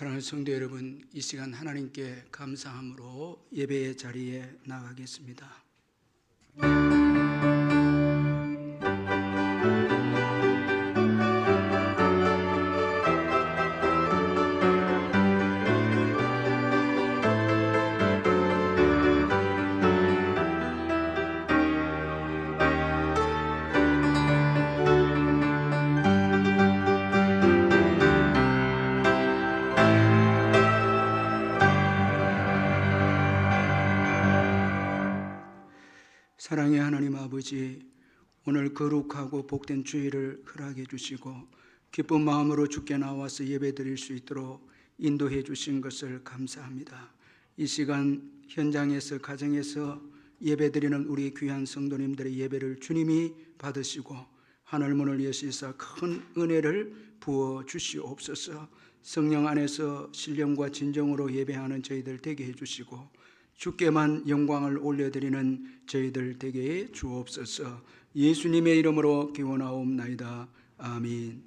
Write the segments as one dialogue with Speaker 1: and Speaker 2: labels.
Speaker 1: 사랑하는 성도 여러분, 이 시간 하나님께 감사함으로 예배의 자리에 나가겠습니다. 사랑의 하나님 아버지, 오늘 거룩하고 복된 주일을 허락해 주시고 기쁜 마음으로 주께 나와서 예배드릴 수 있도록 인도해 주신 것을 감사합니다. 이 시간 현장에서 가정에서 예배드리는 우리 귀한 성도님들의 예배를 주님이 받으시고 하늘문을 여시사 큰 은혜를 부어 주시옵소서. 성령 안에서 신령과 진정으로 예배하는 저희들 되게 해주시고 주께만 영광을 올려드리는 저희들 되게 해 주옵소서. 예수님의 이름으로 기원하옵나이다. 아멘.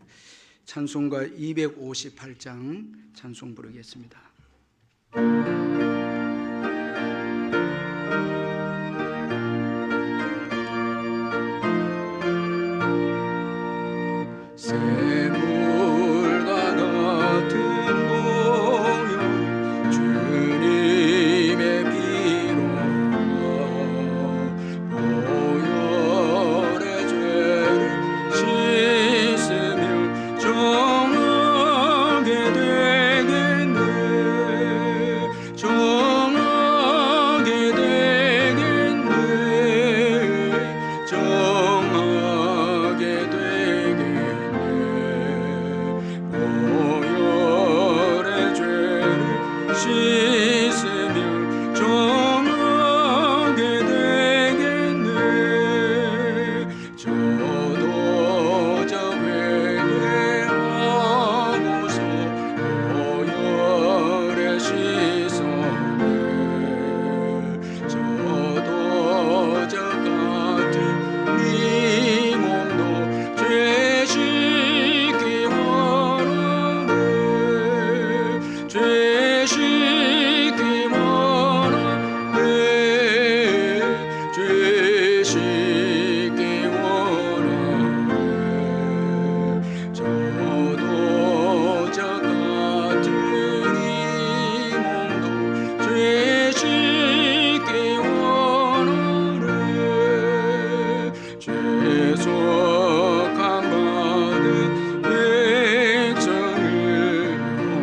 Speaker 1: 찬송가 258장 찬송 부르겠습니다. 샘물과 같은 보혈 주님의 피로 보혈의 죄를 씻으며 정하게 되겠네. 정하게 되겠네. 정하게 되겠네. 보혈의 죄를 씻으며 정하게 되겠네. 저도 저 회개하고서 보혈에 씻었네. 저도 저 같은 네 몸도 죄 씻기 원하네. 죄 씻기 원하네. 죄 씻기 원하네. 저도 저 같은 이 몸도 죄 씻기 원하네. 죄속함 받은 백성을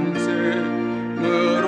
Speaker 1: 영생으로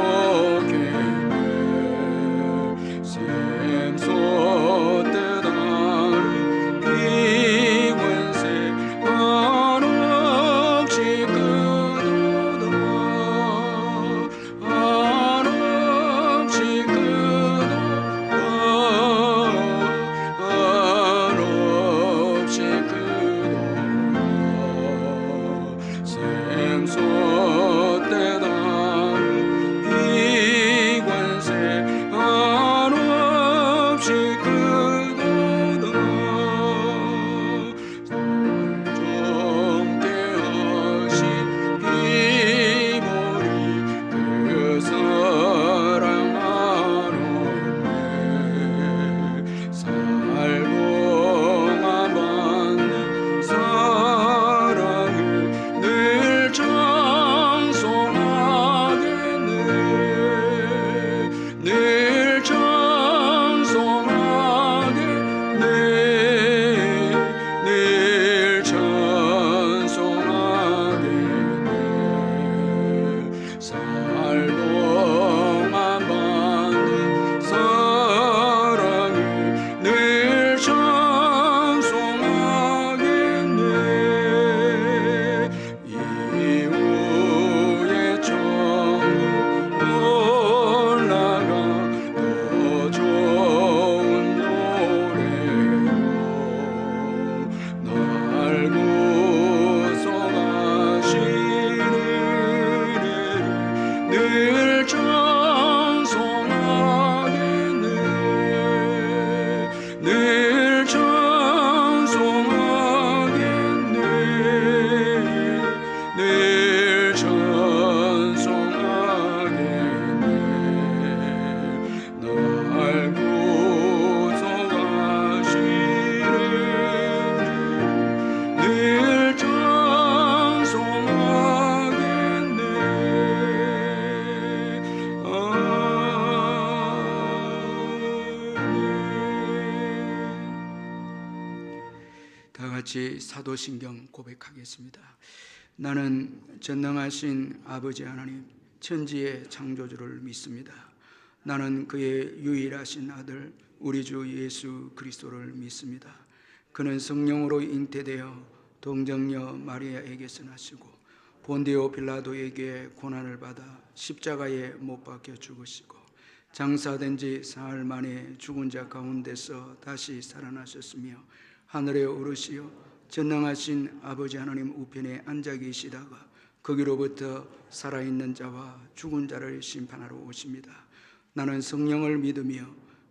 Speaker 1: 같이 사도신경 고백하겠습니다. 나는 전능하신 아버지 하나님 천지의 창조주를 믿습니다. 나는 그의 유일하신 아들 우리 주 예수 그리스도를 믿습니다. 그는 성령으로 잉태되어 동정녀 마리아에게서 나시고 본디오 빌라도에게 고난을 받아 십자가에 못 박혀 죽으시고 장사된 지 사흘 만에 죽은 자 가운데서 다시 살아나셨으며 하늘에 오르시어 전능하신 아버지 하나님 우편에 앉아 계시다가 거기로부터 살아있는 자와 죽은 자를 심판하러 오십니다. 나는 성령을 믿으며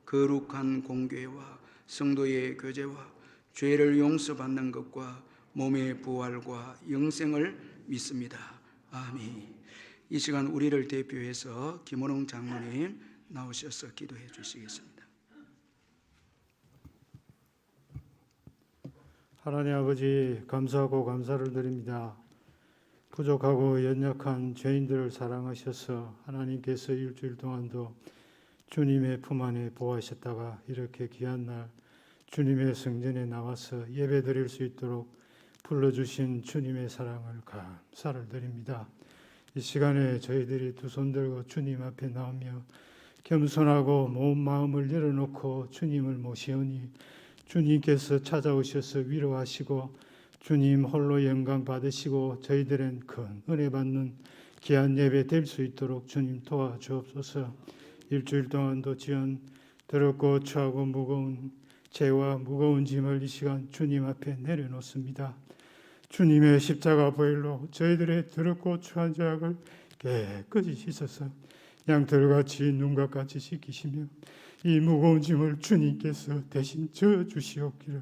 Speaker 1: 거룩한 공교회와 성도의 교제와 죄를 용서받는 것과 몸의 부활과 영생을 믿습니다. 아멘. 이 시간 우리를 대표해서 김원홍 장로님 나오셔서 기도해 주시겠습니다.
Speaker 2: 하나님 아버지, 감사하고 감사를 드립니다. 부족하고 연약한 죄인들을 사랑하셔서 하나님께서 일주일 동안도 주님의 품 안에 보호하셨다가 이렇게 귀한 날 주님의 성전에 나와서 예배드릴 수 있도록 불러주신 주님의 사랑을 감사를 드립니다. 이 시간에 저희들이 두 손 들고 주님 앞에 나오며 겸손하고 온 마음을 열어놓고 주님을 모시오니 주님께서 찾아오셔서 위로하시고 주님 홀로 영광 받으시고 저희들은 큰 은혜 받는 귀한 예배 될 수 있도록 주님 도와주옵소서. 일주일 동안도 지연 더럽고 추하고 무거운 죄와 무거운 짐을 이 시간 주님 앞에 내려놓습니다. 주님의 십자가 보혈로 저희들의 더럽고 추한 죄악을 깨끗이 씻어서 양털같이 눈과 같이 씻기시며 이 무거운 짐을 주님께서 대신 져 주시옵기를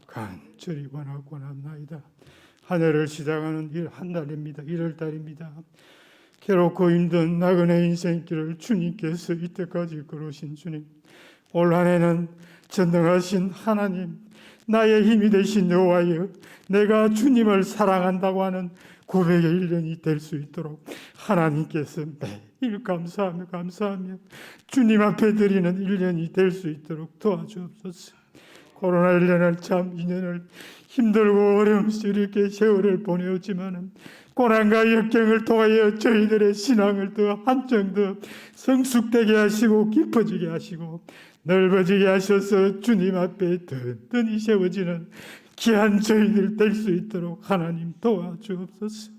Speaker 2: 간절히 원하고 원합나이다. 한 해를 시작하는 한 달입니다. 1월달입니다. 괴롭고 힘든 나그네 인생길을 주님께서 이때까지 걸으신 주님, 올 한 해는 전능하신 하나님, 나의 힘이 되신 여호와여, 내가 주님을 사랑한다고 하는 고백의 1년이 될 수 있도록 하나님께서 매일 감사하며 주님 앞에 드리는 1년이 될 수 있도록 도와주옵소서. 코로나 1년을 참 2년을 힘들고 어려움스럽게 세월을 보내었지만 고난과 역경을 통하여 저희들의 신앙을 더 한층 더 성숙되게 하시고 깊어지게 하시고 넓어지게 하셔서 주님 앞에 든든히 세워지는 귀한 저희들 될 수 있도록 하나님 도와주옵소서.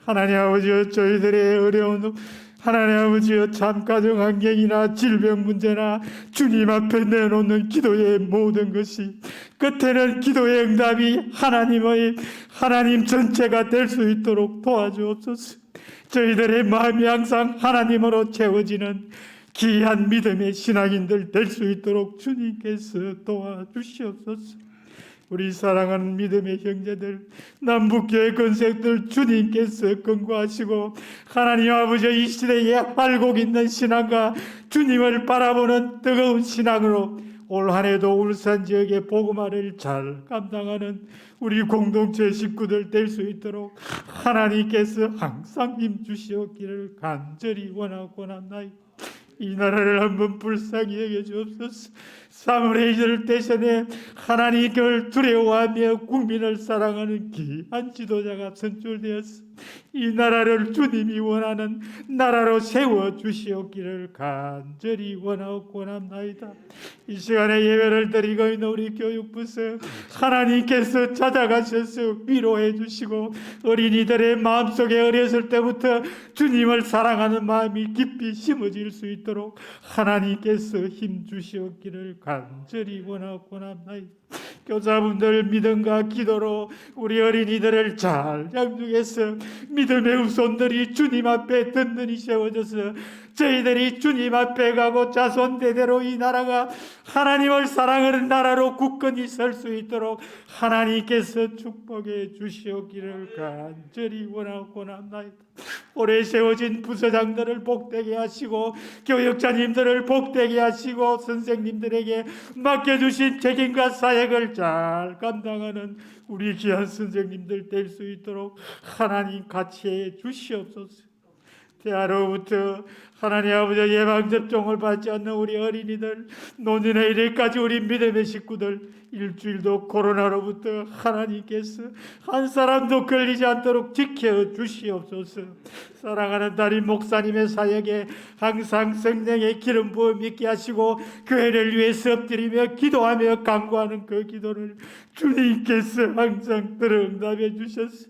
Speaker 2: 하나님 아버지여, 저희들의 어려운 하나님 아버지여, 참 가정 환경이나 질병 문제나 주님 앞에 내놓는 기도의 모든 것이 끝에는 기도의 응답이 하나님 전체가 될 수 있도록 도와주옵소서. 저희들의 마음이 항상 하나님으로 채워지는 귀한 믿음의 신앙인들 될 수 있도록 주님께서 도와주시옵소서. 우리 사랑하는 믿음의 형제들, 남북교회 건색들 주님께서 권고하시고 하나님 아버지 이 시대에 알고 있는 신앙과 주님을 바라보는 뜨거운 신앙으로 올 한 해도 울산 지역의 복음화를 잘 감당하는 우리 공동체 식구들 될 수 있도록 하나님께서 항상 힘주시옵기를 간절히 원하고 원합나이다. 이 나라를 한번 불쌍히 여겨주옵소서. 사물의 이를 대신에 하나님을 두려워하며 국민을 사랑하는 귀한 지도자가 선출되었어. 이 나라를 주님이 원하는 나라로 세워주시옵기를 간절히 원하고 원합나이다. 이 시간에 예배를 드리고 있는 우리 교육부서 하나님께서 찾아가셔서 위로해 주시고 어린이들의 마음속에 어렸을 때부터 주님을 사랑하는 마음이 깊이 심어질 수 있도록 하나님께서 힘주시옵기를 간절히 원하고 원합나이다. 교사분들 믿음과 기도로 우리 어린이들을 잘 양육해서 믿음의 후손들이 주님 앞에 든든히 세워져서 저희들이 주님 앞에 가고 자손 대대로 이 나라가 하나님을 사랑하는 나라로 굳건히 설 수 있도록 하나님께서 축복해 주시옵기를 간절히 원하고 원합나이다. 오래 세워진 부서장들을 복되게 하시고 교육자님들을 복되게 하시고 선생님들에게 맡겨주신 책임과 사역을 잘 감당하는 우리 귀한 선생님들 될 수 있도록 하나님 같이 해 주시옵소서. 대하로부터 하나님 아버지 예방접종을 받지 않는 우리 어린이들, 노년의 이래까지 우리 믿음의 식구들, 일주일도 코로나로부터 하나님께서 한 사람도 걸리지 않도록 지켜주시옵소서. 사랑하는 달인 목사님의 사역에 항상 성령의 기름 부음 있게 하시고 그 애를 위해서 엎드리며 기도하며 간구하는 그 기도를 주님께서 항상 들어 응답해 주셨어.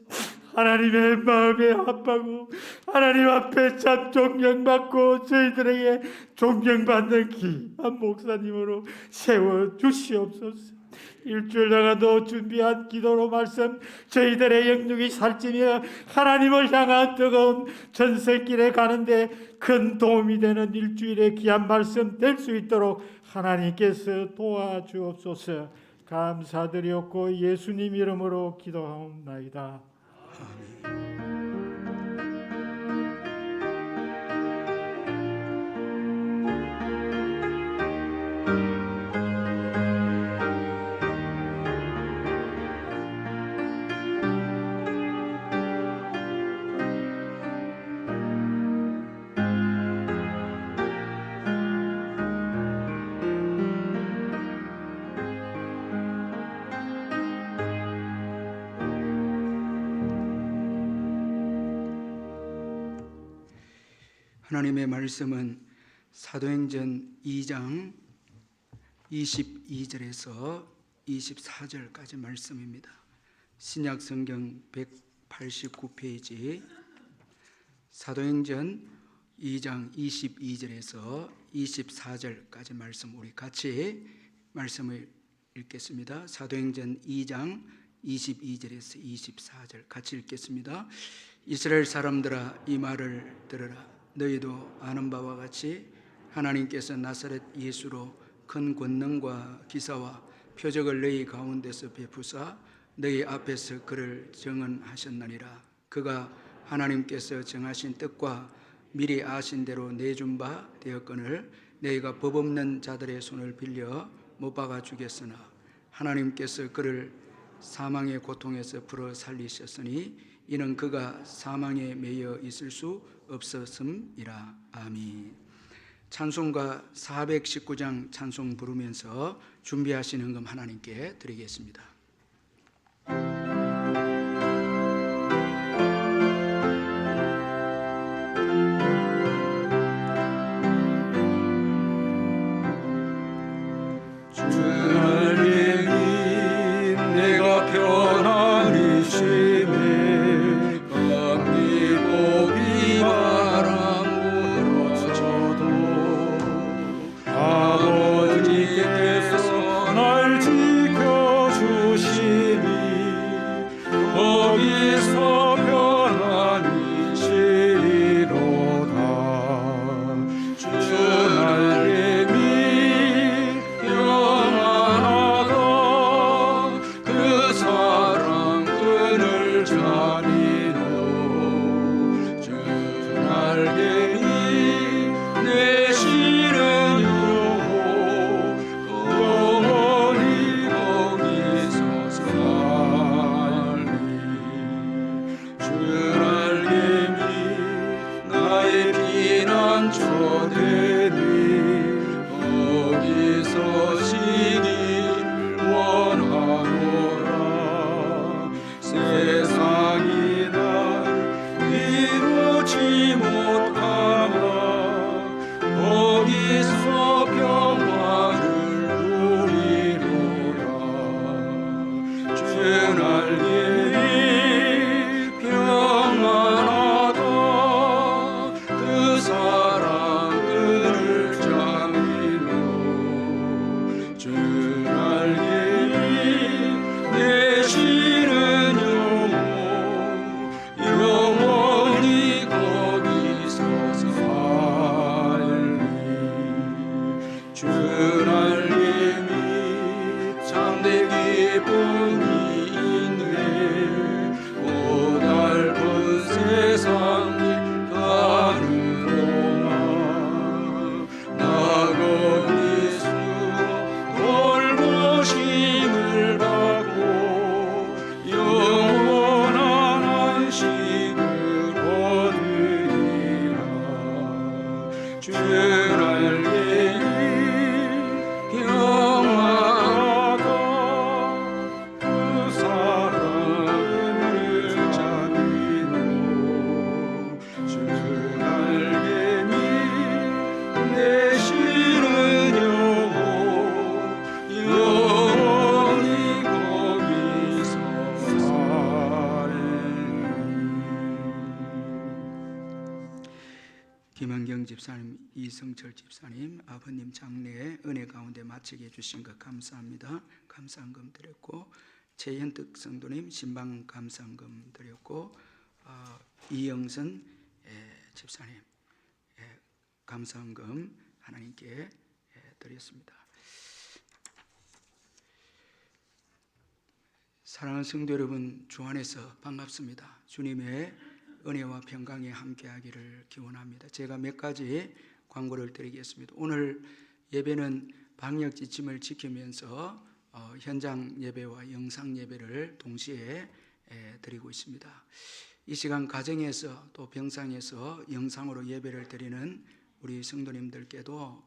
Speaker 2: 하나님의 마음에 아파하고 하나님 앞에 참 존경받고 저희들에게 존경받는 귀한 목사님으로 세워주시옵소서. 일주일 동안도 준비한 기도로 말씀, 저희들의 영육이 살찌며 하나님을 향한 뜨거운 전생길에 가는데 큰 도움이 되는 일주일의 귀한 말씀 될 수 있도록 하나님께서 도와주옵소서. 감사드렸고 예수님 이름으로 기도하옵나이다.
Speaker 1: 하나님의 말씀은 사도행전 2장 22절에서 24절까지 말씀입니다. 신약 성경 189페이지 사도행전 2장 22절에서 24절까지 말씀, 우리 같이 말씀을 읽겠습니다. 사도행전 2장 22절에서 24절 같이 읽겠습니다. 이스라엘 사람들아, 이 말을 들으라. 너희도 아는 바와 같이 하나님께서 나사렛 예수로 큰 권능과 기사와 표적을 너희 가운데서 베푸사 너희 앞에서 그를 정언하셨느니라. 그가 하나님께서 정하신 뜻과 미리 아신 대로 내준 바 되었거늘 너희가 법 없는 자들의 손을 빌려 못 박아 죽였으나 하나님께서 그를 사망의 고통에서 풀어 살리셨으니 이는 그가 사망에 매여 있을 수 없었음이라. 아멘. 찬송가 419장 찬송 부르면서 준비하신 헌금 하나님께 드리겠습니다.
Speaker 3: 주
Speaker 1: 주의 날개에 평화가 그 사랑을 자비로 주의 날개니 내시는 영원히 거기서 김한경 집사님, 이성철 집사님, 아버님 장례에 은혜 가운데 마치게 해주신 것 감사합니다. 감사한금 드렸고, 최현득 성도님 신방 감사한금 드렸고, 이영선 집사님 감사한금 하나님께 드렸습니다. 사랑하는 성도 여러분, 주 안에서 반갑습니다. 주님의 은혜와 평강에 함께하기를 기원합니다. 제가 몇 가지 광고를 드리겠습니다. 오늘 예배는 방역 지침을 지키면서 현장 예배와 영상 예배를 동시에 드리고 있습니다. 이 시간 가정에서 또 병상에서 영상으로 예배를 드리는 우리 성도님들께도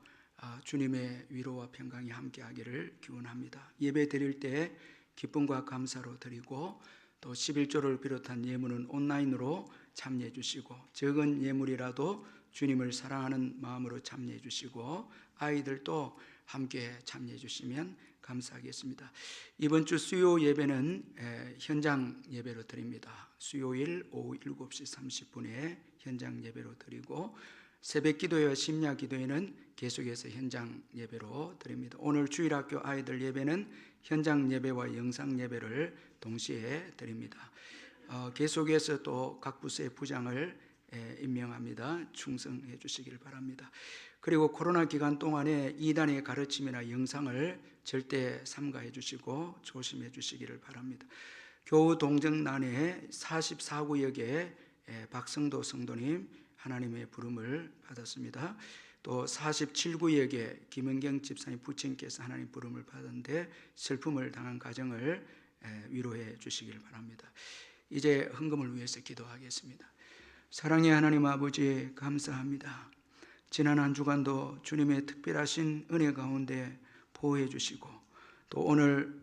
Speaker 1: 주님의 위로와 평강이 함께하기를 기원합니다. 예배 드릴 때 기쁨과 감사로 드리고, 또 11조를 비롯한 예물은 온라인으로 참여해 주시고, 적은 예물이라도 주님을 사랑하는 마음으로 참여해 주시고, 아이들도 함께 참여해 주시면 감사하겠습니다. 이번 주 수요 예배는 현장 예배로 드립니다. 수요일 오후 7시 30분에 현장 예배로 드리고, 새벽 기도회와 심야 기도회는 계속해서 현장 예배로 드립니다. 오늘 주일학교 아이들 예배는 현장 예배와 영상 예배를 동시에 드립니다. 계속해서 또 각 부서의 부장을 임명합니다. 충성해 주시길 바랍니다. 그리고 코로나 기간 동안에 이단의 가르침이나 영상을 절대 삼가해 주시고 조심해 주시기를 바랍니다. 교우 동정난에 44구역에 박성도 성도님 하나님의 부름을 받았습니다. 또 47구역에 김은경 집사님 부친께서 하나님 부름을 받았는데 슬픔을 당한 가정을 위로해 주시길 바랍니다. 이제 헌금을 위해서 기도하겠습니다. 사랑의 하나님 아버지, 감사합니다. 지난 한 주간도 주님의 특별하신 은혜 가운데 보호해 주시고, 또 오늘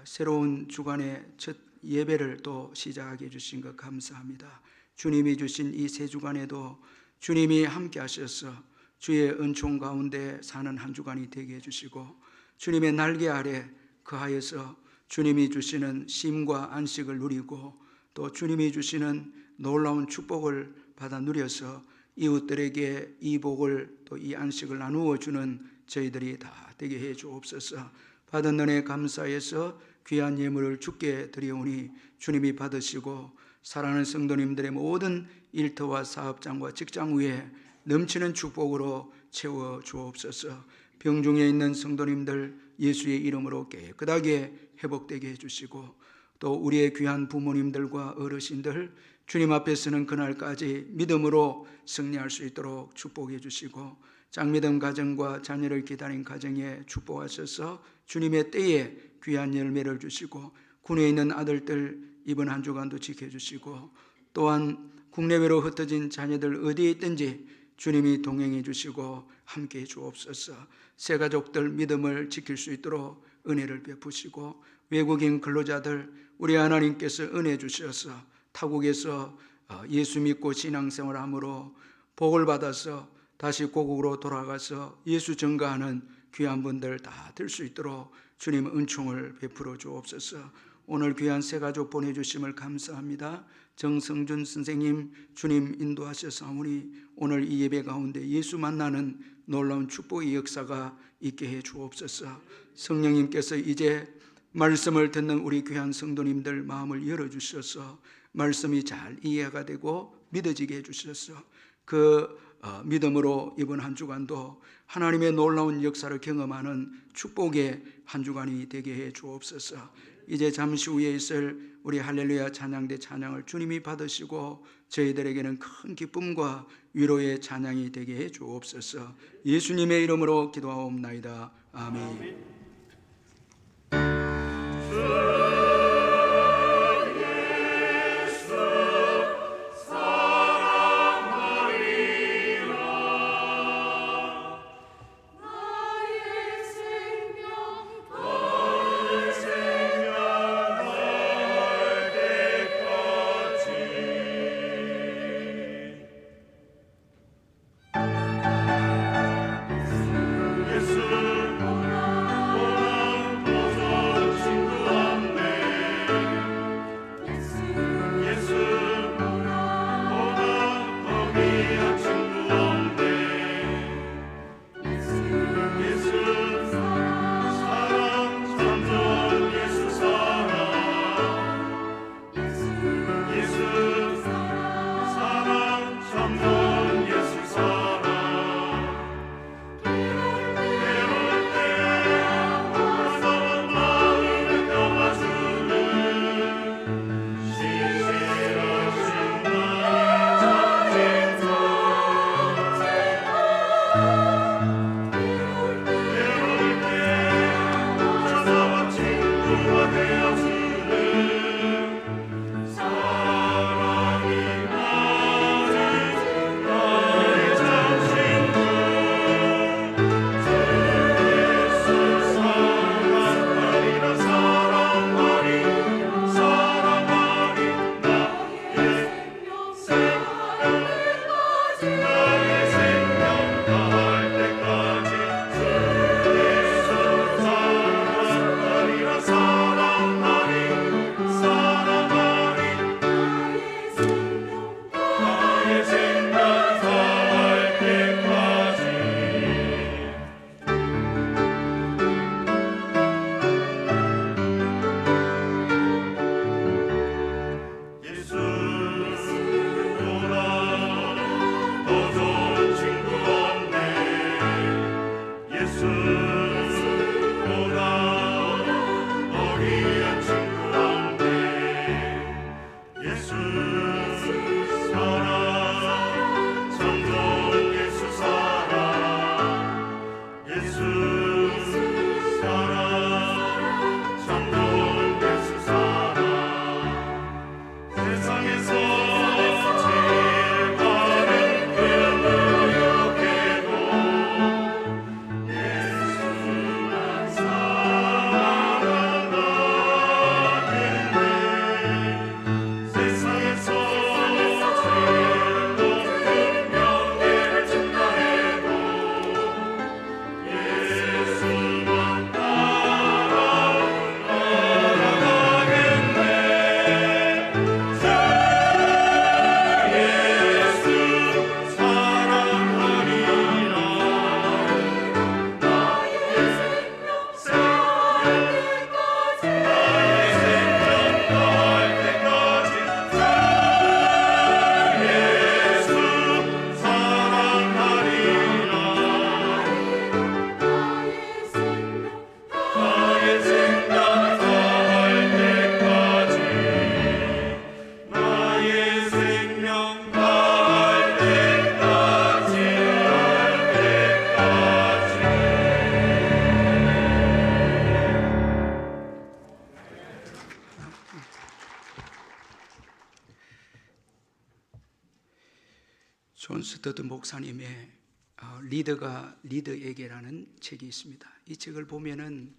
Speaker 1: 새로운 주간의 첫 예배를 또 시작하게 해주신 것 감사합니다. 주님이 주신 이 세 주간에도 주님이 함께 하셔서 주의 은총 가운데 사는 한 주간이 되게 해주시고, 주님의 날개 아래 거하여서 주님이 주시는 쉼과 안식을 누리고, 또 주님이 주시는 놀라운 축복을 받아 누려서 이웃들에게 이 복을 또 이 안식을 나누어 주는 저희들이 다 되게 해 주옵소서. 받은 은혜 감사해서 귀한 예물을 주께 드리오니 주님이 받으시고, 사랑하는 성도님들의 모든 일터와 사업장과 직장 위에 넘치는 축복으로 채워 주옵소서. 병중에 있는 성도님들 예수의 이름으로 깨끗하게 회복되게 해주시고, 또 우리의 귀한 부모님들과 어르신들 주님 앞에 서는 그날까지 믿음으로 승리할 수 있도록 축복해 주시고, 짝믿음 가정과 자녀를 기다린 가정에 축복하셔서 주님의 때에 귀한 열매를 주시고, 군에 있는 아들들 이번 한 주간도 지켜주시고, 또한 국내외로 흩어진 자녀들 어디에 있든지 주님이 동행해 주시고 함께해 주옵소서. 새 가족들 믿음을 지킬 수 있도록 은혜를 베푸시고, 외국인 근로자들 우리 하나님께서 은혜 주셔서 타국에서 예수 믿고 신앙생활함으로 복을 받아서 다시 고국으로 돌아가서 예수 전가하는 귀한 분들 다 될 수 있도록 주님 은총을 베풀어 주옵소서. 오늘 귀한 새 가족 보내주심을 감사합니다. 정성준 선생님 주님 인도하셔서오니 오늘 이 예배 가운데 예수 만나는 놀라운 축복의 역사가 있게 해 주옵소서. 성령님께서 이제 말씀을 듣는 우리 귀한 성도님들 마음을 열어주셔서 말씀이 잘 이해가 되고 믿어지게 해주셔서 그 믿음으로 이번 한 주간도 하나님의 놀라운 역사를 경험하는 축복의 한 주간이 되게 해 주옵소서. 이제 잠시 후에 있을 우리 할렐루야 찬양대 찬양을 주님이 받으시고 저희들에게는 큰 기쁨과 위로의 찬양이 되게 해 주옵소서. 예수님의 이름으로 기도하옵나이다. 아멘. 스터드 목사님의 리더가 리더에게라는 책이 있습니다. 이 책을 보면은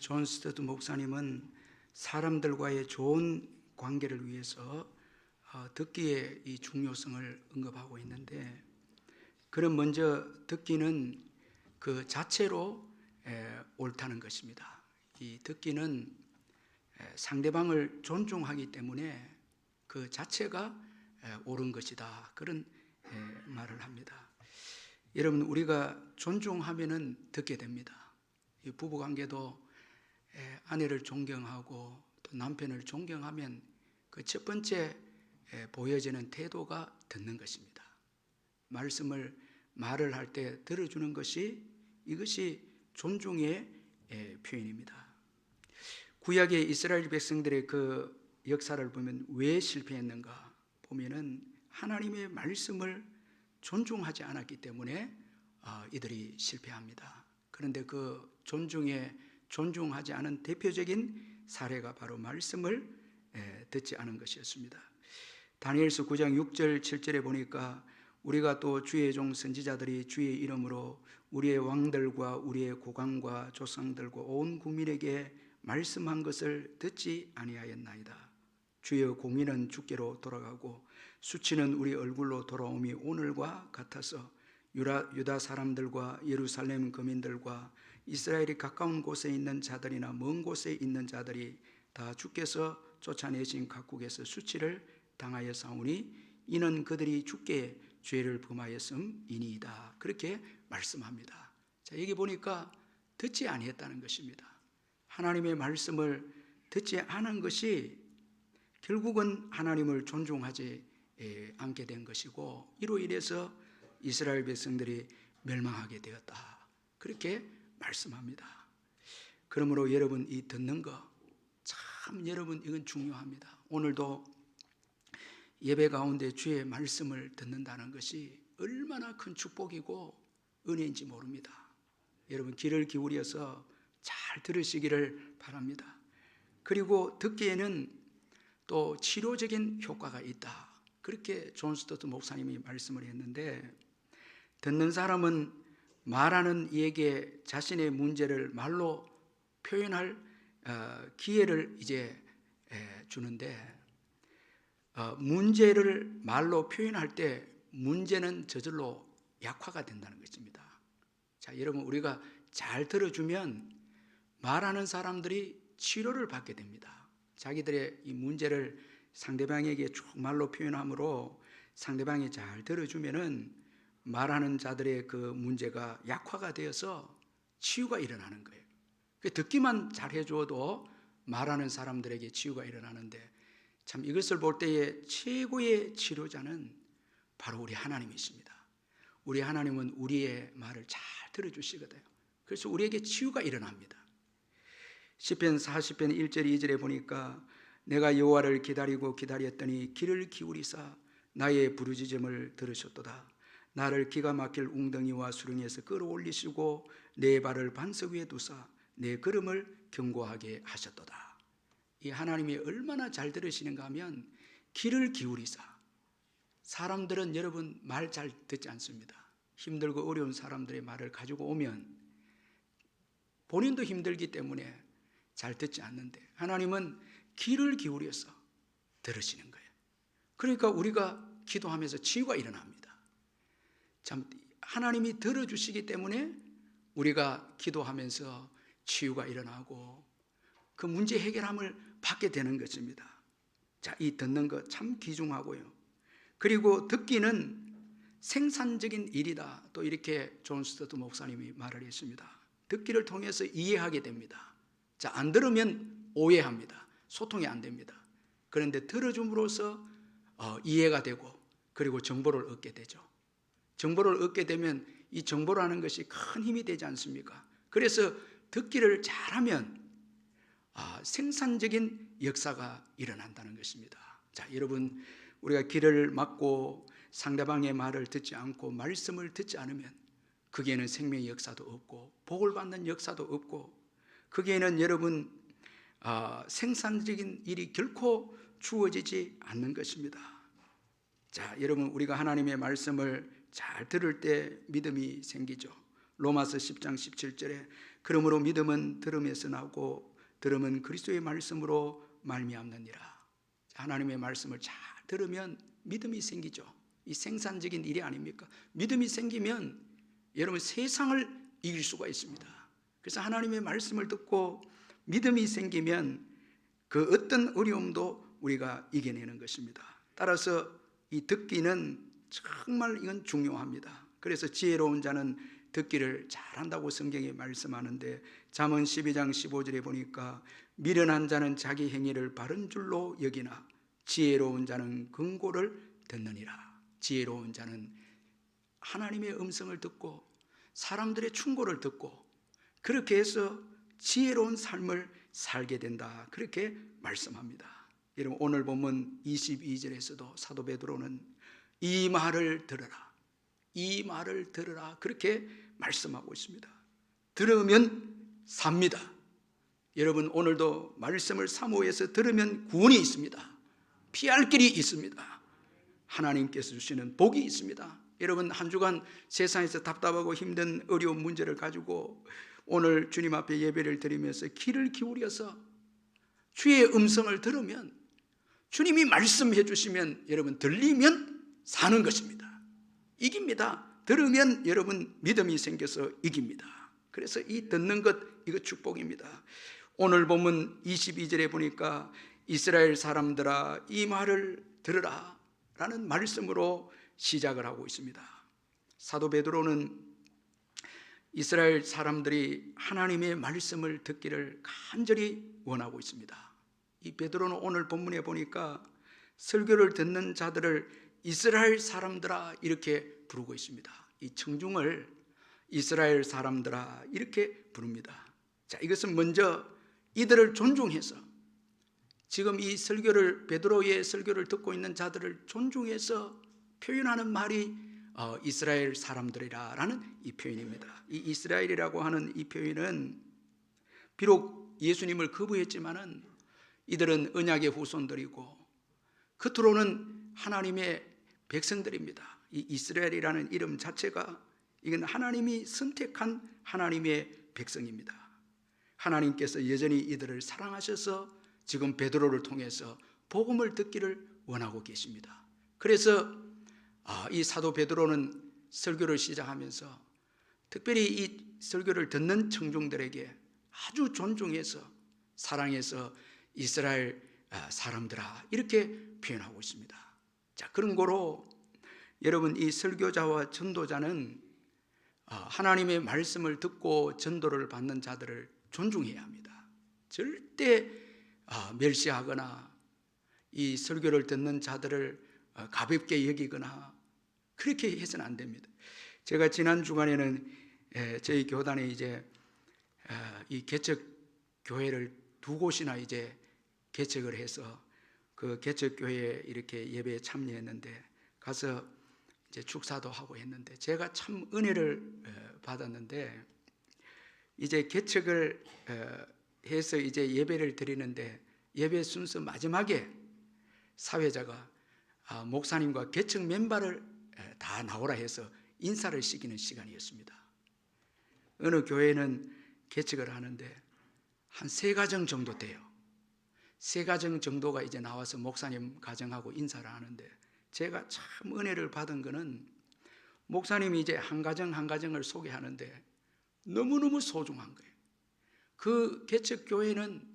Speaker 1: 존 스터드 목사님은 사람들과의 좋은 관계를 위해서 듣기의 이 중요성을 언급하고 있는데, 그럼 먼저 듣기는 그 자체로 옳다는 것입니다. 이 듣기는 상대방을 존중하기 때문에 그 자체가 옳은 것이다, 그런 말을 합니다. 여러분, 우리가 존중하면은 듣게 됩니다. 이 부부관계도 아내를 존경하고 또 남편을 존경하면 그 첫 번째 보여지는 태도가 듣는 것입니다. 말을 할 때 들어주는 것이, 이것이 존중의 표현입니다. 구약의 이스라엘 백성들의 그 역사를 보면 왜 실패했는가 보면은 하나님의 말씀을 존중하지 않았기 때문에 이들이 실패합니다. 그런데 그 존중하지 않은 대표적인 사례가 바로 말씀을 듣지 않은 것이었습니다. 다니엘서 9장 6절 7절에 보니까 우리가 또 주의 종 선지자들이 주의 이름으로 우리의 왕들과 우리의 고관과 조상들과 온 국민에게 말씀한 것을 듣지 아니하였나이다. 주의 공의는 주께로 돌아가고 수치는 우리 얼굴로 돌아옴이 오늘과 같아서 유다 사람들과 예루살렘 거민들과 이스라엘이 가까운 곳에 있는 자들이나 먼 곳에 있는 자들이 다 주께서 쫓아내신 각국에서 수치를 당하여 사오니 이는 그들이 주께 죄를 범하였음이니이다. 그렇게 말씀합니다. 자, 여기 보니까 듣지 아니했다는 것입니다. 하나님의 말씀을 듣지 않은 것이 결국은 하나님을 존중하지 않게 된 것이고, 이로 인해서 이스라엘 백성들이 멸망하게 되었다, 그렇게 말씀합니다. 그러므로 여러분, 이 듣는 거 참 여러분 이건 중요합니다. 오늘도 예배 가운데 주의 말씀을 듣는다는 것이 얼마나 큰 축복이고 은혜인지 모릅니다. 여러분, 귀를 기울여서 잘 들으시기를 바랍니다. 그리고 듣기에는 또 치료적인 효과가 있다, 그렇게 존 스토트 목사님이 말씀을 했는데, 듣는 사람은 말하는 이에게 자신의 문제를 말로 표현할 기회를 이제 주는데, 문제를 말로 표현할 때 문제는 저절로 약화가 된다는 것입니다. 자, 여러분, 우리가 잘 들어주면 말하는 사람들이 치료를 받게 됩니다. 자기들의 이 문제를 상대방에게 쭉 말로 표현함으로 상대방이 잘 들어주면은 말하는 자들의 그 문제가 약화가 되어서 치유가 일어나는 거예요. 듣기만 잘 해줘도 말하는 사람들에게 치유가 일어나는데, 참 이것을 볼 때에 최고의 치료자는 바로 우리 하나님이십니다. 우리 하나님은 우리의 말을 잘 들어주시거든요. 그래서 우리에게 치유가 일어납니다. 시편 40편 1절 2절에 보니까 내가 여호와를 기다리고 기다렸더니 귀를 기울이사 나의 부르짖음을 들으셨도다. 나를 기가 막힐 웅덩이와 수렁에서 끌어올리시고 내 발을 반석 위에 두사 내 걸음을 견고하게 하셨도다. 이 하나님이 얼마나 잘 들으시는가 하면 귀를 기울이사. 사람들은 여러분 말 잘 듣지 않습니다. 힘들고 어려운 사람들의 말을 가지고 오면 본인도 힘들기 때문에 잘 듣지 않는데, 하나님은 귀를 기울여서 들으시는 거예요. 그러니까 우리가 기도하면서 치유가 일어납니다. 참 하나님이 들어주시기 때문에 우리가 기도하면서 치유가 일어나고 그 문제 해결함을 받게 되는 것입니다. 자, 이 듣는 것 참 귀중하고요. 그리고 듣기는 생산적인 일이다, 또 이렇게 존 스토트 목사님이 말을 했습니다. 듣기를 통해서 이해하게 됩니다. 자, 안 들으면 오해합니다. 소통이 안 됩니다. 그런데 들어줌으로써 이해가 되고, 그리고 정보를 얻게 되죠. 정보를 얻게 되면 이 정보라는 것이 큰 힘이 되지 않습니까? 그래서 듣기를 잘하면 생산적인 역사가 일어난다는 것입니다. 자, 여러분, 우리가 귀를 막고 상대방의 말을 듣지 않고 말씀을 듣지 않으면 거기에는 생명의 역사도 없고 복을 받는 역사도 없고, 거기에는 여러분 생산적인 일이 결코 주어지지 않는 것입니다. 자, 여러분, 우리가 하나님의 말씀을 잘 들을 때 믿음이 생기죠. 로마서 10장 17절에 그러므로 믿음은 들음에서 나고 들음은 그리스도의 말씀으로 말미암느니라. 하나님의 말씀을 잘 들으면 믿음이 생기죠. 이 생산적인 일이 아닙니까? 믿음이 생기면 여러분 세상을 이길 수가 있습니다. 그래서 하나님의 말씀을 듣고 믿음이 생기면 그 어떤 어려움도 우리가 이겨내는 것입니다. 따라서 이 듣기는 정말 이건 중요합니다. 그래서 지혜로운 자는 듣기를 잘한다고 성경이 말씀하는데 잠언 12장 15절에 보니까 미련한 자는 자기 행위를 바른 줄로 여기나 지혜로운 자는 긍고를 듣느니라. 지혜로운 자는 하나님의 음성을 듣고 사람들의 충고를 듣고 그렇게 해서 지혜로운 삶을 살게 된다. 그렇게 말씀합니다. 여러분, 오늘 본문 22절에서도 사도 베드로는 이 말을 들으라, 이 말을 들으라 그렇게 말씀하고 있습니다. 들으면 삽니다. 여러분, 오늘도 말씀을 사모해서 들으면 구원이 있습니다. 피할 길이 있습니다. 하나님께서 주시는 복이 있습니다. 여러분, 한 주간 세상에서 답답하고 힘든 어려운 문제를 가지고 오늘 주님 앞에 예배를 드리면서 귀를 기울여서 주의 음성을 들으면, 주님이 말씀해 주시면 여러분 들리면 사는 것입니다. 이깁니다. 들으면 여러분 믿음이 생겨서 이깁니다. 그래서 이 듣는 것, 이거 축복입니다. 오늘 본문 22절에 보니까 이스라엘 사람들아 이 말을 들으라 라는 말씀으로 시작을 하고 있습니다. 사도 베드로는 이스라엘 사람들이 하나님의 말씀을 듣기를 간절히 원하고 있습니다. 이 베드로는 오늘 본문에 보니까 설교를 듣는 자들을 이스라엘 사람들아 이렇게 부르고 있습니다. 이 청중을 이스라엘 사람들아 이렇게 부릅니다. 자, 이것은 먼저 이들을 존중해서, 지금 이 설교를, 베드로의 설교를 듣고 있는 자들을 존중해서 표현하는 말이 이스라엘 사람들이라는 이 표현입니다. 이 이스라엘이라고 하는 이 표현은 비록 예수님을 거부했지만은 이들은 언약의 후손들이고 겉으로는 하나님의 백성들입니다. 이 이스라엘이라는 이름 자체가 이건 하나님이 선택한 하나님의 백성입니다. 하나님께서 여전히 이들을 사랑하셔서 지금 베드로를 통해서 복음을 듣기를 원하고 계십니다. 그래서 이 사도 베드로는 설교를 시작하면서 특별히 이 설교를 듣는 청중들에게 아주 존중해서 사랑해서 이스라엘 사람들아 이렇게 표현하고 있습니다. 자, 그런 거로 여러분, 이 설교자와 전도자는 하나님의 말씀을 듣고 전도를 받는 자들을 존중해야 합니다. 절대 멸시하거나 이 설교를 듣는 자들을 가볍게 여기거나 그렇게 해서는 안 됩니다. 제가 지난 주간에는 저희 교단에 이제 이 개척 교회를 두 곳이나 이제 개척을 해서 그 개척 교회에 이렇게 예배에 참여했는데 가서 이제 축사도 하고 했는데 제가 참 은혜를 받았는데 이제 개척을 해서 이제 예배를 드리는데 예배 순서 마지막에 사회자가 목사님과 개척 멤버를 다 나오라 해서 인사를 시키는 시간이었습니다. 어느 교회는 개척을 하는데 한 3가정 정도 돼요. 3가정 정도가 이제 나와서 목사님 가정하고 인사를 하는데 제가 참 은혜를 받은 거는 목사님이 이제 한 가정 한 가정을 소개하는데 너무너무 소중한 거예요. 그 개척교회는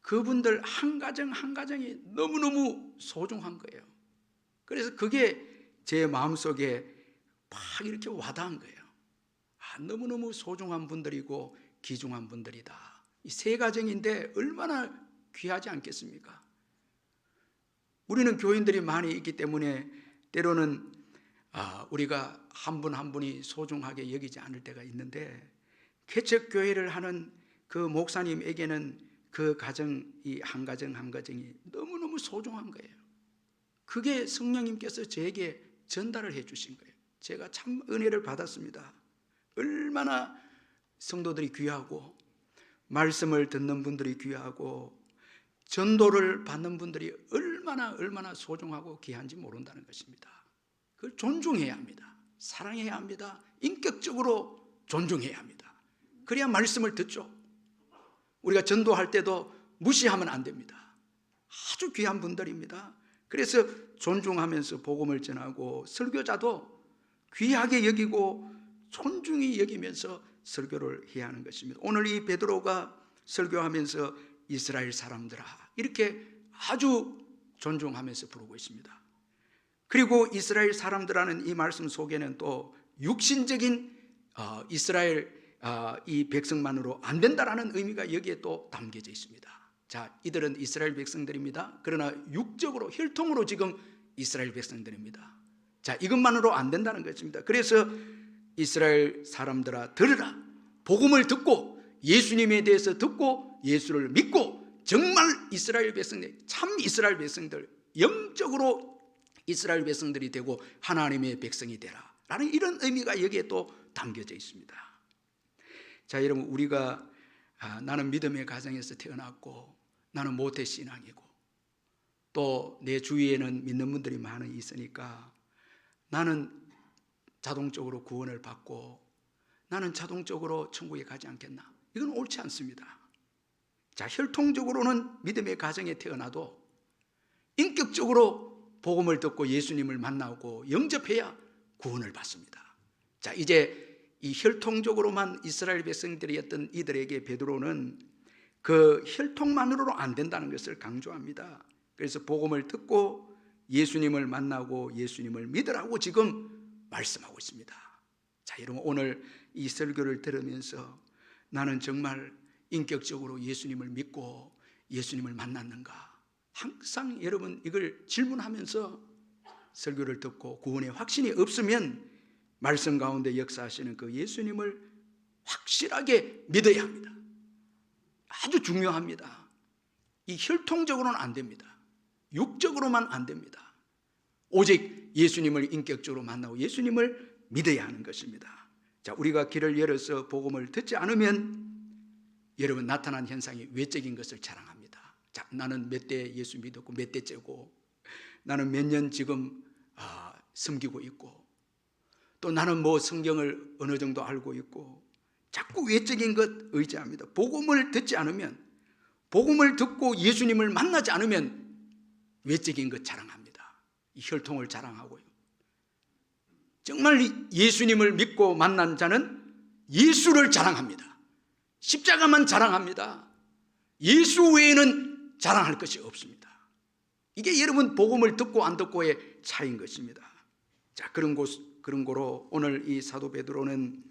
Speaker 1: 그분들 한 가정 한 가정이 너무너무 소중한 거예요. 그래서 그게 제 마음속에 막 이렇게 와닿은 거예요. 너무너무 소중한 분들이고 귀중한 분들이다. 이 3가정인데 얼마나 귀하지 않겠습니까? 우리는 교인들이 많이 있기 때문에 때로는 우리가 한 분 한 분이 소중하게 여기지 않을 때가 있는데 개척교회를 하는 그 목사님에게는 그 가정, 이 한 가정 한 가정이 너무너무 소중한 거예요. 그게 성령님께서 저에게 전달을 해 주신 거예요. 제가 참 은혜를 받았습니다. 얼마나 성도들이 귀하고 말씀을 듣는 분들이 귀하고 전도를 받는 분들이 얼마나 얼마나 소중하고 귀한지 모른다는 것입니다. 그걸 존중해야 합니다. 사랑해야 합니다. 인격적으로 존중해야 합니다. 그래야 말씀을 듣죠. 우리가 전도할 때도 무시하면 안 됩니다. 아주 귀한 분들입니다. 그래서 존중하면서 복음을 전하고, 설교자도 귀하게 여기고 존중히 여기면서 설교를 해야 하는 것입니다. 오늘 이 베드로가 설교하면서 이스라엘 사람들아 이렇게 아주 존중하면서 부르고 있습니다. 그리고 이스라엘 사람들하는 이 말씀 속에는 또 육신적인 이스라엘 이 백성만으로 안 된다라는 의미가 여기에 또 담겨져 있습니다. 자, 이들은 이스라엘 백성들입니다. 그러나 육적으로 혈통으로 지금 이스라엘 백성들입니다. 자, 이것만으로 안 된다는 것입니다. 그래서 이스라엘 사람들아 들으라. 복음을 듣고 예수님에 대해서 듣고 예수를 믿고 정말 이스라엘 백성들, 참 이스라엘 백성들, 영적으로 이스라엘 백성들이 되고 하나님의 백성이 되라 라는 이런 의미가 여기에 또 담겨져 있습니다. 자, 여러분, 우리가 나는 믿음의 가정에서 태어났고 나는 모태신앙이고 또 내 주위에는 믿는 분들이 많이 있으니까 나는 자동적으로 구원을 받고 나는 자동적으로 천국에 가지 않겠나? 이건 옳지 않습니다. 자, 혈통적으로는 믿음의 가정에 태어나도 인격적으로 복음을 듣고 예수님을 만나고 영접해야 구원을 받습니다. 자, 이제 이 혈통적으로만 이스라엘 백성들이었던 이들에게 베드로는 그 혈통만으로는 안 된다는 것을 강조합니다. 그래서 복음을 듣고 예수님을 만나고 예수님을 믿으라고 지금 말씀하고 있습니다. 자, 여러분, 오늘 이 설교를 들으면서 나는 정말 인격적으로 예수님을 믿고 예수님을 만났는가? 항상 여러분 이걸 질문하면서 설교를 듣고 구원의 확신이 없으면 말씀 가운데 역사하시는 그 예수님을 확실하게 믿어야 합니다. 아주 중요합니다. 이 혈통적으로는 안 됩니다. 육적으로만 안 됩니다. 오직 예수님을 인격적으로 만나고 예수님을 믿어야 하는 것입니다. 자, 우리가 귀를 열어서 복음을 듣지 않으면 여러분 나타난 현상이 외적인 것을 자랑합니다. 자, 나는 몇 대 예수 믿었고 몇 대째고 나는 몇 년 지금 섬기고 있고 또 나는 뭐 성경을 어느 정도 알고 있고 자꾸 외적인 것 의지합니다. 복음을 듣지 않으면, 복음을 듣고 예수님을 만나지 않으면 외적인 것 자랑합니다. 이 혈통을 자랑하고요. 정말 예수님을 믿고 만난 자는 예수를 자랑합니다. 십자가만 자랑합니다. 예수 외에는 자랑할 것이 없습니다. 이게 여러분 복음을 듣고 안 듣고의 차이인 것입니다. 자, 그런 거로 오늘 이 사도 베드로는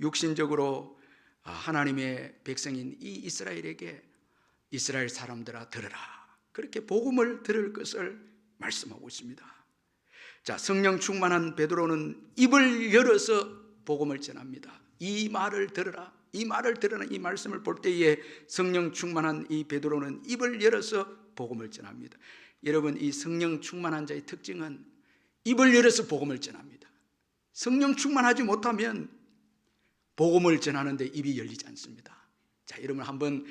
Speaker 1: 육신적으로 하나님의 백성인 이 이스라엘에게 이스라엘 사람들아 들으라, 그렇게 복음을 들을 것을 말씀하고 있습니다. 자, 성령 충만한 베드로는 입을 열어서 복음을 전합니다. 이 말을 들으라, 이 말을 들으라는 이 말씀을 볼 때에 성령 충만한 이 베드로는 입을 열어서 복음을 전합니다. 여러분, 이 성령 충만한 자의 특징은 입을 열어서 복음을 전합니다. 성령 충만하지 못하면 복음을 전하는데 입이 열리지 않습니다. 자, 여러분 한번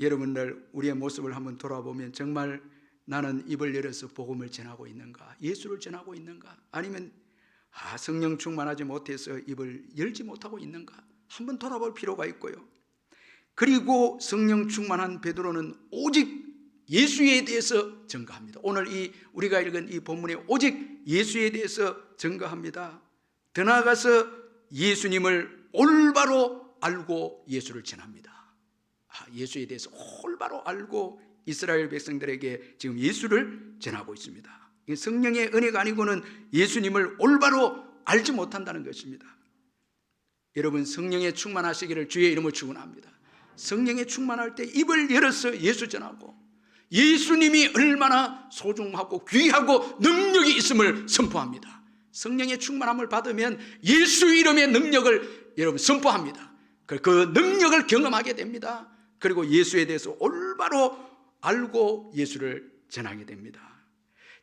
Speaker 1: 여러분들 우리의 모습을 한번 돌아보면 정말 나는 입을 열어서 복음을 전하고 있는가? 예수를 전하고 있는가? 아니면 성령 충만하지 못해서 입을 열지 못하고 있는가? 한번 돌아볼 필요가 있고요. 그리고 성령 충만한 베드로는 오직 예수에 대해서 증거합니다. 오늘 우리가 읽은 이 본문에 오직 예수에 대해서 증거합니다. 더 나아가서 예수님을 올바로 알고 예수를 전합니다. 예수에 대해서 올바로 알고 이스라엘 백성들에게 지금 예수를 전하고 있습니다. 성령의 은혜가 아니고는 예수님을 올바로 알지 못한다는 것입니다. 여러분, 성령에 충만하시기를 주의 이름으로 축원합니다. 성령에 충만할 때 입을 열어서 예수 전하고 예수님이 얼마나 소중하고 귀하고 능력이 있음을 선포합니다. 성령의 충만함을 받으면 예수 이름의 능력을 여러분 선포합니다. 그 능력을 경험하게 됩니다. 그리고 예수에 대해서 올바로 알고 예수를 전하게 됩니다.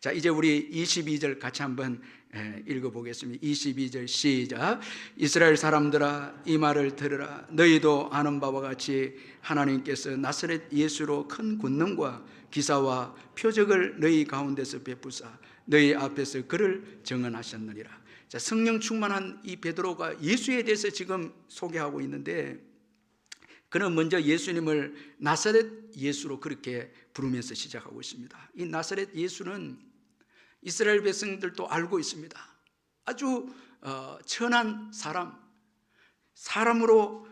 Speaker 1: 자, 이제 우리 22절 같이 한번 읽어보겠습니다. 22절 시작. 이스라엘 사람들아 이 말을 들으라. 너희도 아는 바와 같이 하나님께서 나사렛 예수로 큰 권능과 기사와 표적을 너희 가운데서 베푸사 너희 앞에서 그를 증언하셨느니라. 자, 성령 충만한 이 베드로가 예수에 대해서 지금 소개하고 있는데, 그는 먼저 예수님을 나사렛 예수로 그렇게 부르면서 시작하고 있습니다. 이 나사렛 예수는 이스라엘 백성들도 알고 있습니다. 아주 천한 사람으로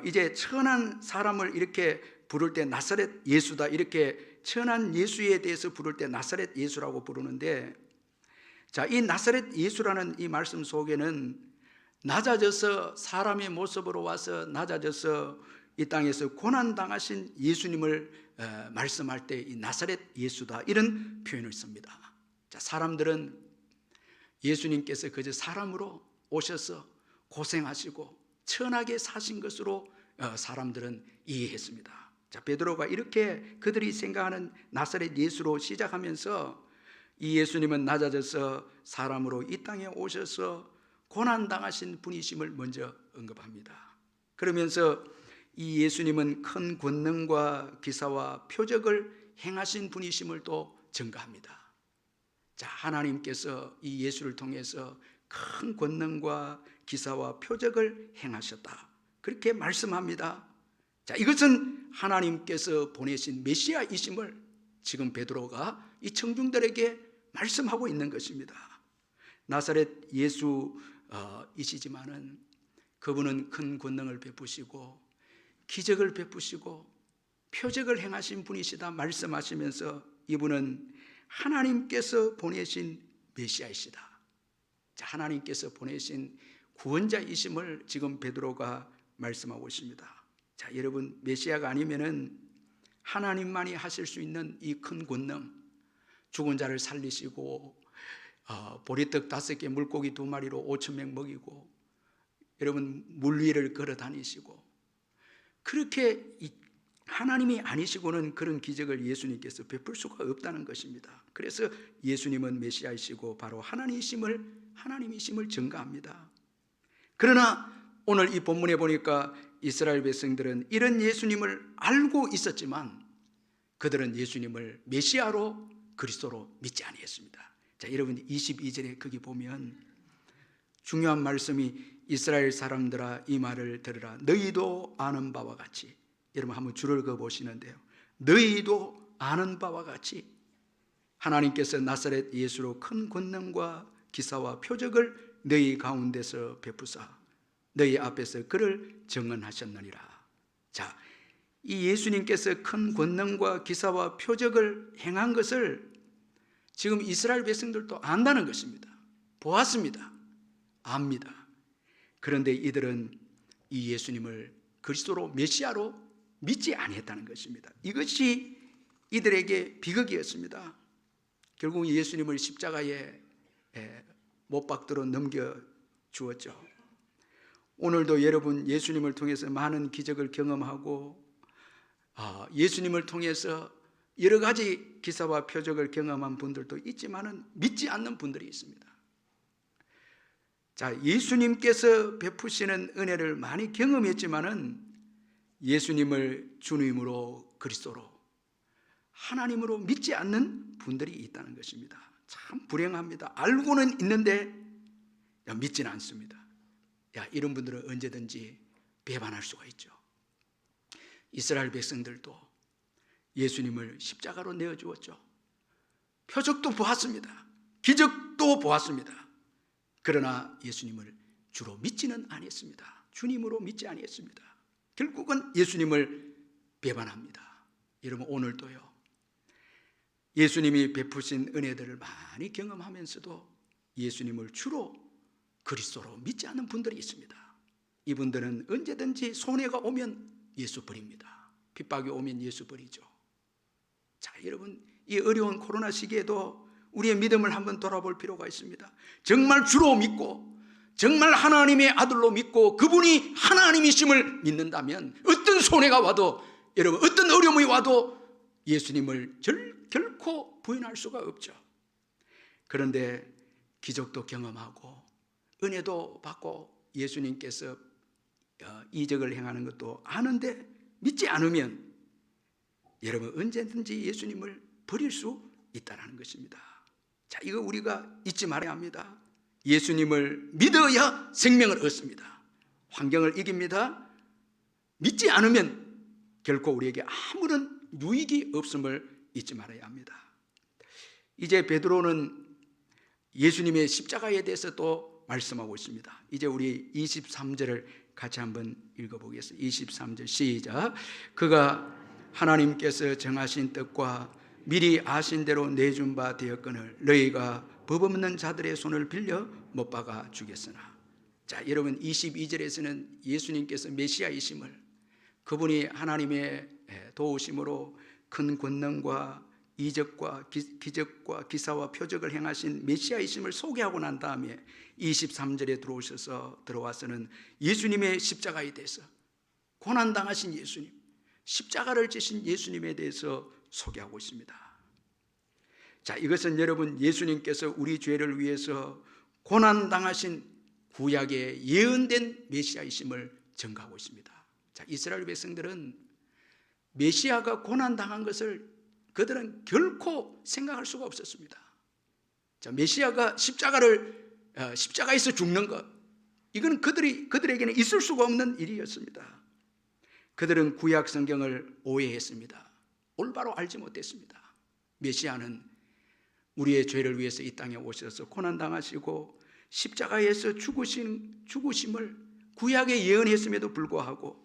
Speaker 1: 이제 천한 사람을 이렇게 부를 때 나사렛 예수다, 이렇게 천한 예수에 대해서 부를 때 나사렛 예수라고 부르는데, 자, 이 나사렛 예수라는 이 말씀 속에는 낮아져서 사람의 모습으로 와서 낮아져서 이 땅에서 고난당하신 예수님을 말씀할 때 이 나사렛 예수다, 이런 표현을 씁니다. 자, 사람들은 예수님께서 그저 사람으로 오셔서 고생하시고 천하게 사신 것으로 사람들은 이해했습니다. 자, 베드로가 이렇게 그들이 생각하는 나사렛 예수로 시작하면서 이 예수님은 낮아져서 사람으로 이 땅에 오셔서 고난당하신 분이심을 먼저 언급합니다. 그러면서 이 예수님은 큰 권능과 기사와 표적을 행하신 분이심을 또 증거합니다. 자, 하나님께서 이 예수를 통해서 큰 권능과 기사와 표적을 행하셨다, 그렇게 말씀합니다. 자, 이것은 하나님께서 보내신 메시아이심을 지금 베드로가 이 청중들에게 말씀하고 있는 것입니다. 나사렛 예수이시지만은 그분은 큰 권능을 베푸시고 기적을 베푸시고 표적을 행하신 분이시다 말씀하시면서 이분은 하나님께서 보내신 메시아이시다. 자, 하나님께서 보내신 구원자이심을 지금 베드로가 말씀하고 있습니다. 자, 여러분, 메시아가 아니면은 하나님만이 하실 수 있는 이 큰 권능, 죽은 자를 살리시고 보리떡 5개 물고기 2마리로 5,000명 먹이고, 여러분, 물 위를 걸어 다니시고, 그렇게 하나님이 아니시고는 그런 기적을 예수님께서 베풀 수가 없다는 것입니다. 그래서 예수님은 메시아이시고 바로 하나님이심을 증거합니다. 그러나 오늘 이 본문에 보니까 이스라엘 백성들은 이런 예수님을 알고 있었지만 그들은 예수님을 메시아로 그리스도로 믿지 아니했습니다. 자, 여러분, 22절에 거기 보면 중요한 말씀이 이스라엘 사람들아 이 말을 들으라. 너희도 아는 바와 같이, 여러분 한번 줄을 그어 보시는데요, 너희도 아는 바와 같이 하나님께서 나사렛 예수로 큰 권능과 기사와 표적을 너희 가운데서 베푸사 너희 앞에서 그를 증언하셨느니라. 자, 이 예수님께서 큰 권능과 기사와 표적을 행한 것을 지금 이스라엘 백성들도 안다는 것입니다. 보았습니다. 압니다. 그런데 이들은 이 예수님을 그리스도로 메시아로 믿지 아니했다는 것입니다. 이것이 이들에게 비극이었습니다. 결국 예수님을 십자가에 못 박도록 넘겨 주었죠. 오늘도 여러분, 예수님을 통해서 많은 기적을 경험하고 예수님을 통해서 여러 가지 기사와 표적을 경험한 분들도 있지만은 믿지 않는 분들이 있습니다. 자, 예수님께서 베푸시는 은혜를 많이 경험했지만은 예수님을 주님으로 그리스도로 하나님으로 믿지 않는 분들이 있다는 것입니다. 참 불행합니다. 알고는 있는데 믿지는 않습니다. 이런 분들은 언제든지 배반할 수가 있죠. 이스라엘 백성들도 예수님을 십자가로 내어주었죠. 표적도 보았습니다. 기적도 보았습니다. 그러나 예수님을 주로 믿지는 아니했습니다. 주님으로 믿지 아니했습니다. 결국은 예수님을 배반합니다. 여러분, 오늘도요, 예수님이 베푸신 은혜들을 많이 경험하면서도 예수님을 주로 그리스도로 믿지 않는 분들이 있습니다. 이분들은 언제든지 손해가 오면 예수 버립니다. 핍박이 오면 예수 버리죠. 자, 여러분, 이 어려운 코로나 시기에도 우리의 믿음을 한번 돌아볼 필요가 있습니다. 정말 주로 믿고 정말 하나님의 아들로 믿고 그분이 하나님이심을 믿는다면 어떤 손해가 와도, 여러분, 어떤 어려움이 와도 예수님을 결코 부인할 수가 없죠. 그런데 기적도 경험하고 은혜도 받고 예수님께서 이적을 행하는 것도 아는데 믿지 않으면 여러분 언제든지 예수님을 버릴 수 있다는 것입니다. 자, 이거 우리가 잊지 말아야 합니다. 예수님을 믿어야 생명을 얻습니다. 환경을 이깁니다. 믿지 않으면 결코 우리에게 아무런 유익이 없음을 잊지 말아야 합니다. 이제 베드로는 예수님의 십자가에 대해서 또 말씀하고 있습니다. 이제 우리 23절을 같이 한번 읽어보겠습니다. 23절 시작. 그가 하나님께서 정하신 뜻과 미리 아신 대로 내준 바 되었거늘 너희가 법 없는 자들의 손을 빌려 못 박아 주겠으나. 자, 여러분 22절에서는 예수님께서 메시아이심을, 그분이 하나님의 도우심으로 큰 권능과 이적과 기적과 기사와 표적을 행하신 메시아이심을 소개하고 난 다음에 23절에 들어와서는 예수님의 십자가에 대해서, 고난당하신 예수님, 십자가를 지신 예수님에 대해서 소개하고 있습니다. 자, 이것은 여러분 예수님께서 우리 죄를 위해서 고난당하신 구약의 예언된 메시아이심을 증거하고 있습니다. 자, 이스라엘 백성들은 메시아가 고난당한 것을 그들은 결코 생각할 수가 없었습니다. 자, 메시아가 십자가에서 죽는 것, 이건 그들에게는 있을 수가 없는 일이었습니다. 그들은 구약 성경을 오해했습니다. 올바로 알지 못했습니다. 메시아는 우리의 죄를 위해서 이 땅에 오셔서 고난당하시고 십자가에서 죽으심을 구약에 예언했음에도 불구하고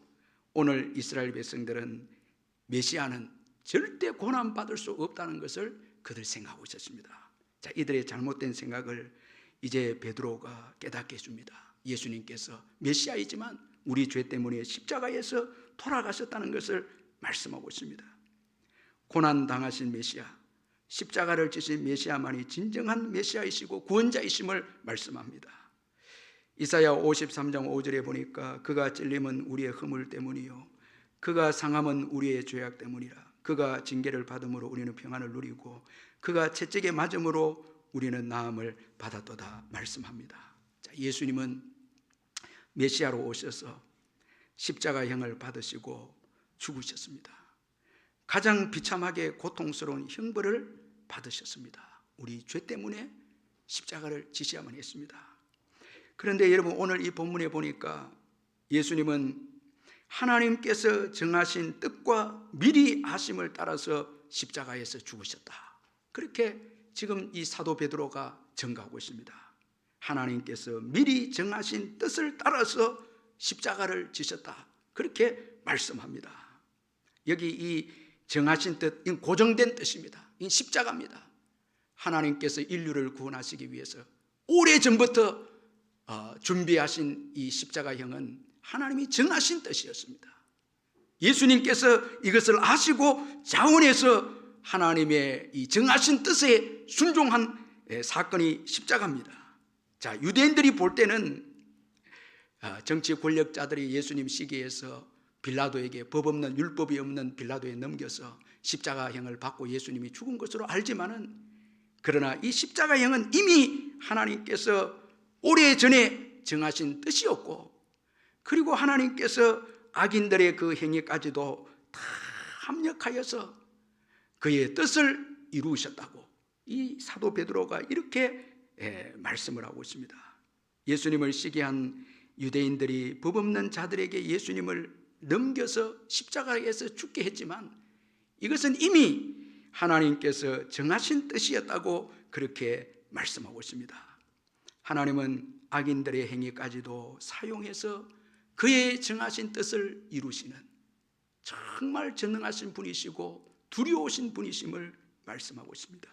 Speaker 1: 오늘 이스라엘 백성들은 메시아는 절대 고난받을 수 없다는 것을 그들 생각하고 있었습니다. 자, 이들의 잘못된 생각을 이제 베드로가 깨닫게 해줍니다. 예수님께서 메시아이지만 우리 죄 때문에 십자가에서 돌아가셨다는 것을 말씀하고 있습니다. 고난당하신 메시아, 십자가를 지신 메시아만이 진정한 메시아이시고 구원자이심을 말씀합니다. 이사야 53장 5절에 보니까 그가 찔림은 우리의 허물 때문이요 그가 상함은 우리의 죄악 때문이라. 그가 징계를 받음으로 우리는 평안을 누리고 그가 채찍에 맞음으로 우리는 나음을 받았도다 말씀합니다. 자, 예수님은 메시아로 오셔서 십자가형을 받으시고 죽으셨습니다. 가장 비참하게 고통스러운 형벌을 받으셨습니다. 우리 죄 때문에 십자가를 지셔야만 했습니다. 그런데 여러분 오늘 이 본문에 보니까 예수님은 하나님께서 정하신 뜻과 미리 아심을 따라서 십자가에서 죽으셨다. 그렇게 지금 이 사도 베드로가 증거하고 있습니다. 하나님께서 미리 정하신 뜻을 따라서 십자가를 지셨다. 그렇게 말씀합니다. 여기 이 정하신 뜻, 이 고정된 뜻입니다. 이 십자가입니다. 하나님께서 인류를 구원하시기 위해서 오래전부터 준비하신 이 십자가형은 하나님이 정하신 뜻이었습니다. 예수님께서 이것을 아시고 자원해서 하나님의 이 정하신 뜻에 순종한 사건이 십자가입니다. 자, 유대인들이 볼 때는 정치 권력자들이 예수님 시기에서 빌라도에게 법 없는, 율법이 없는 빌라도에 넘겨서 십자가형을 받고 예수님이 죽은 것으로 알지만은, 그러나 이 십자가형은 이미 하나님께서 오래전에 정하신 뜻이었고, 그리고 하나님께서 악인들의 그 행위까지도 다 합력하여서 그의 뜻을 이루셨다고 이 사도 베드로가 이렇게 말씀을 하고 있습니다. 예수님을 시기한 유대인들이 법 없는 자들에게 예수님을 넘겨서 십자가에서 죽게 했지만 이것은 이미 하나님께서 정하신 뜻이었다고 그렇게 말씀하고 있습니다. 하나님은 악인들의 행위까지도 사용해서 그의 정하신 뜻을 이루시는 정말 전능하신 분이시고 두려우신 분이심을 말씀하고 있습니다.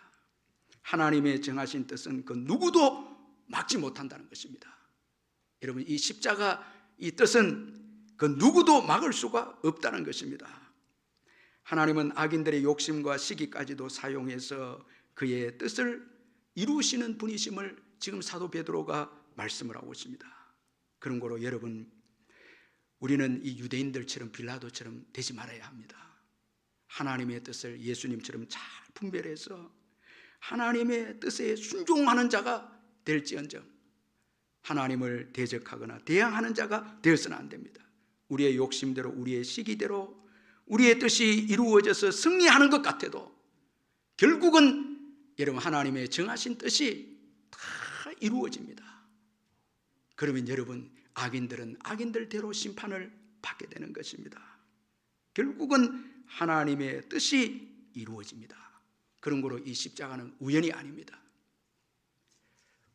Speaker 1: 하나님의 정하신 뜻은 그 누구도 막지 못한다는 것입니다. 여러분, 이 십자가 이 뜻은 그 누구도 막을 수가 없다는 것입니다. 하나님은 악인들의 욕심과 시기까지도 사용해서 그의 뜻을 이루시는 분이심을 지금 사도 베드로가 말씀을 하고 있습니다. 그런 거로 여러분, 우리는 이 유대인들처럼 빌라도처럼 되지 말아야 합니다. 하나님의 뜻을 예수님처럼 잘 분별해서 하나님의 뜻에 순종하는 자가 될지언정 하나님을 대적하거나 대항하는 자가 되어서는 안 됩니다. 우리의 욕심대로, 우리의 시기대로 우리의 뜻이 이루어져서 승리하는 것 같아도 결국은 여러분 하나님의 정하신 뜻이 다 이루어집니다. 그러면 여러분 악인들은 악인들대로 심판을 받게 되는 것입니다. 결국은 하나님의 뜻이 이루어집니다. 그런 거로 이 십자가는 우연이 아닙니다.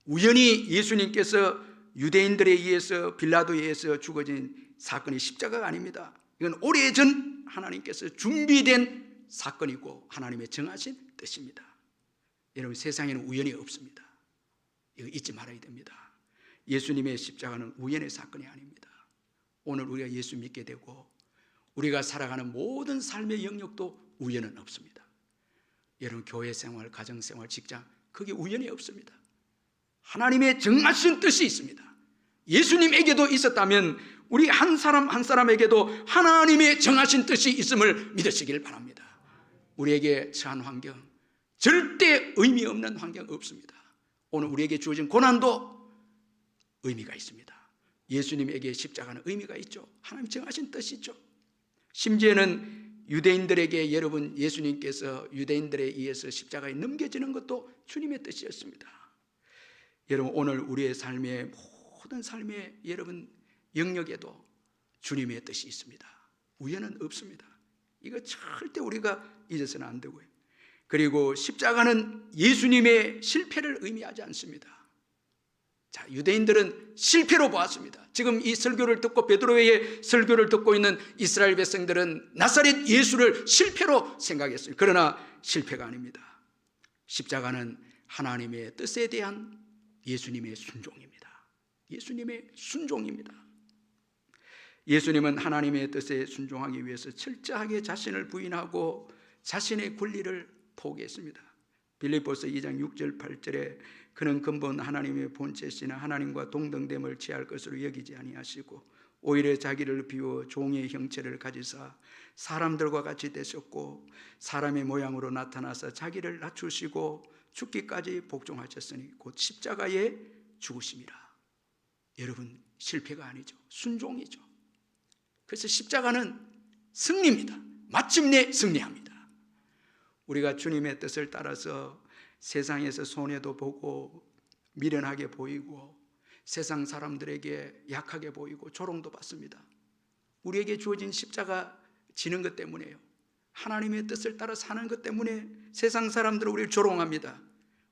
Speaker 1: 우연히 예수님께서 유대인들에 의해서 빌라도에 의해서 죽어진 사건이 십자가가 아닙니다. 이건 오래전 하나님께서 준비된 사건이고 하나님의 정하신 뜻입니다. 여러분 세상에는 우연이 없습니다. 이거 잊지 말아야 됩니다. 예수님의 십자가는 우연의 사건이 아닙니다. 오늘 우리가 예수 믿게 되고 우리가 살아가는 모든 삶의 영역도 우연은 없습니다. 여러분 교회 생활, 가정 생활, 직장 그게 우연이 없습니다. 하나님의 정하신 뜻이 있습니다. 예수님에게도 있었다면 우리 한 사람 한 사람에게도 하나님의 정하신 뜻이 있음을 믿으시길 바랍니다. 우리에게 처한 환경 절대 의미 없는 환경 없습니다. 오늘 우리에게 주어진 고난도 의미가 있습니다. 예수님에게 십자가는 의미가 있죠. 하나님 정하신 뜻이 있죠. 심지어는 유대인들에게 여러분 예수님께서 유대인들에 의해서 십자가에 넘겨지는 것도 주님의 뜻이었습니다. 여러분 오늘 우리의 삶의 모든 삶의 여러분 영역에도 주님의 뜻이 있습니다. 우연은 없습니다. 이거 절대 우리가 잊어서는 안 되고요. 그리고 십자가는 예수님의 실패를 의미하지 않습니다. 자, 유대인들은 실패로 보았습니다. 지금 이 설교를 듣고 베드로의 설교를 듣고 있는 이스라엘 백성들은 나사렛 예수를 실패로 생각했어요. 그러나 실패가 아닙니다. 십자가는 하나님의 뜻에 대한 예수님의 순종입니다. 예수님의 순종입니다. 예수님은 하나님의 뜻에 순종하기 위해서 철저하게 자신을 부인하고 자신의 권리를 포기했습니다. 빌립보서 2장 6절 8절에 그는 근본 하나님의 본체시나 하나님과 동등됨을 취할 것으로 여기지 아니하시고 오히려 자기를 비워 종의 형체를 가지사 사람들과 같이 되셨고 사람의 모양으로 나타나서 자기를 낮추시고 죽기까지 복종하셨으니 곧 십자가에 죽으심이라. 여러분 실패가 아니죠. 순종이죠. 그래서 십자가는 승리입니다. 마침내 승리합니다. 우리가 주님의 뜻을 따라서 세상에서 손해도 보고 미련하게 보이고 세상 사람들에게 약하게 보이고 조롱도 받습니다. 우리에게 주어진 십자가 지는 것 때문에요. 하나님의 뜻을 따라 사는 것 때문에 세상 사람들은 우리를 조롱합니다.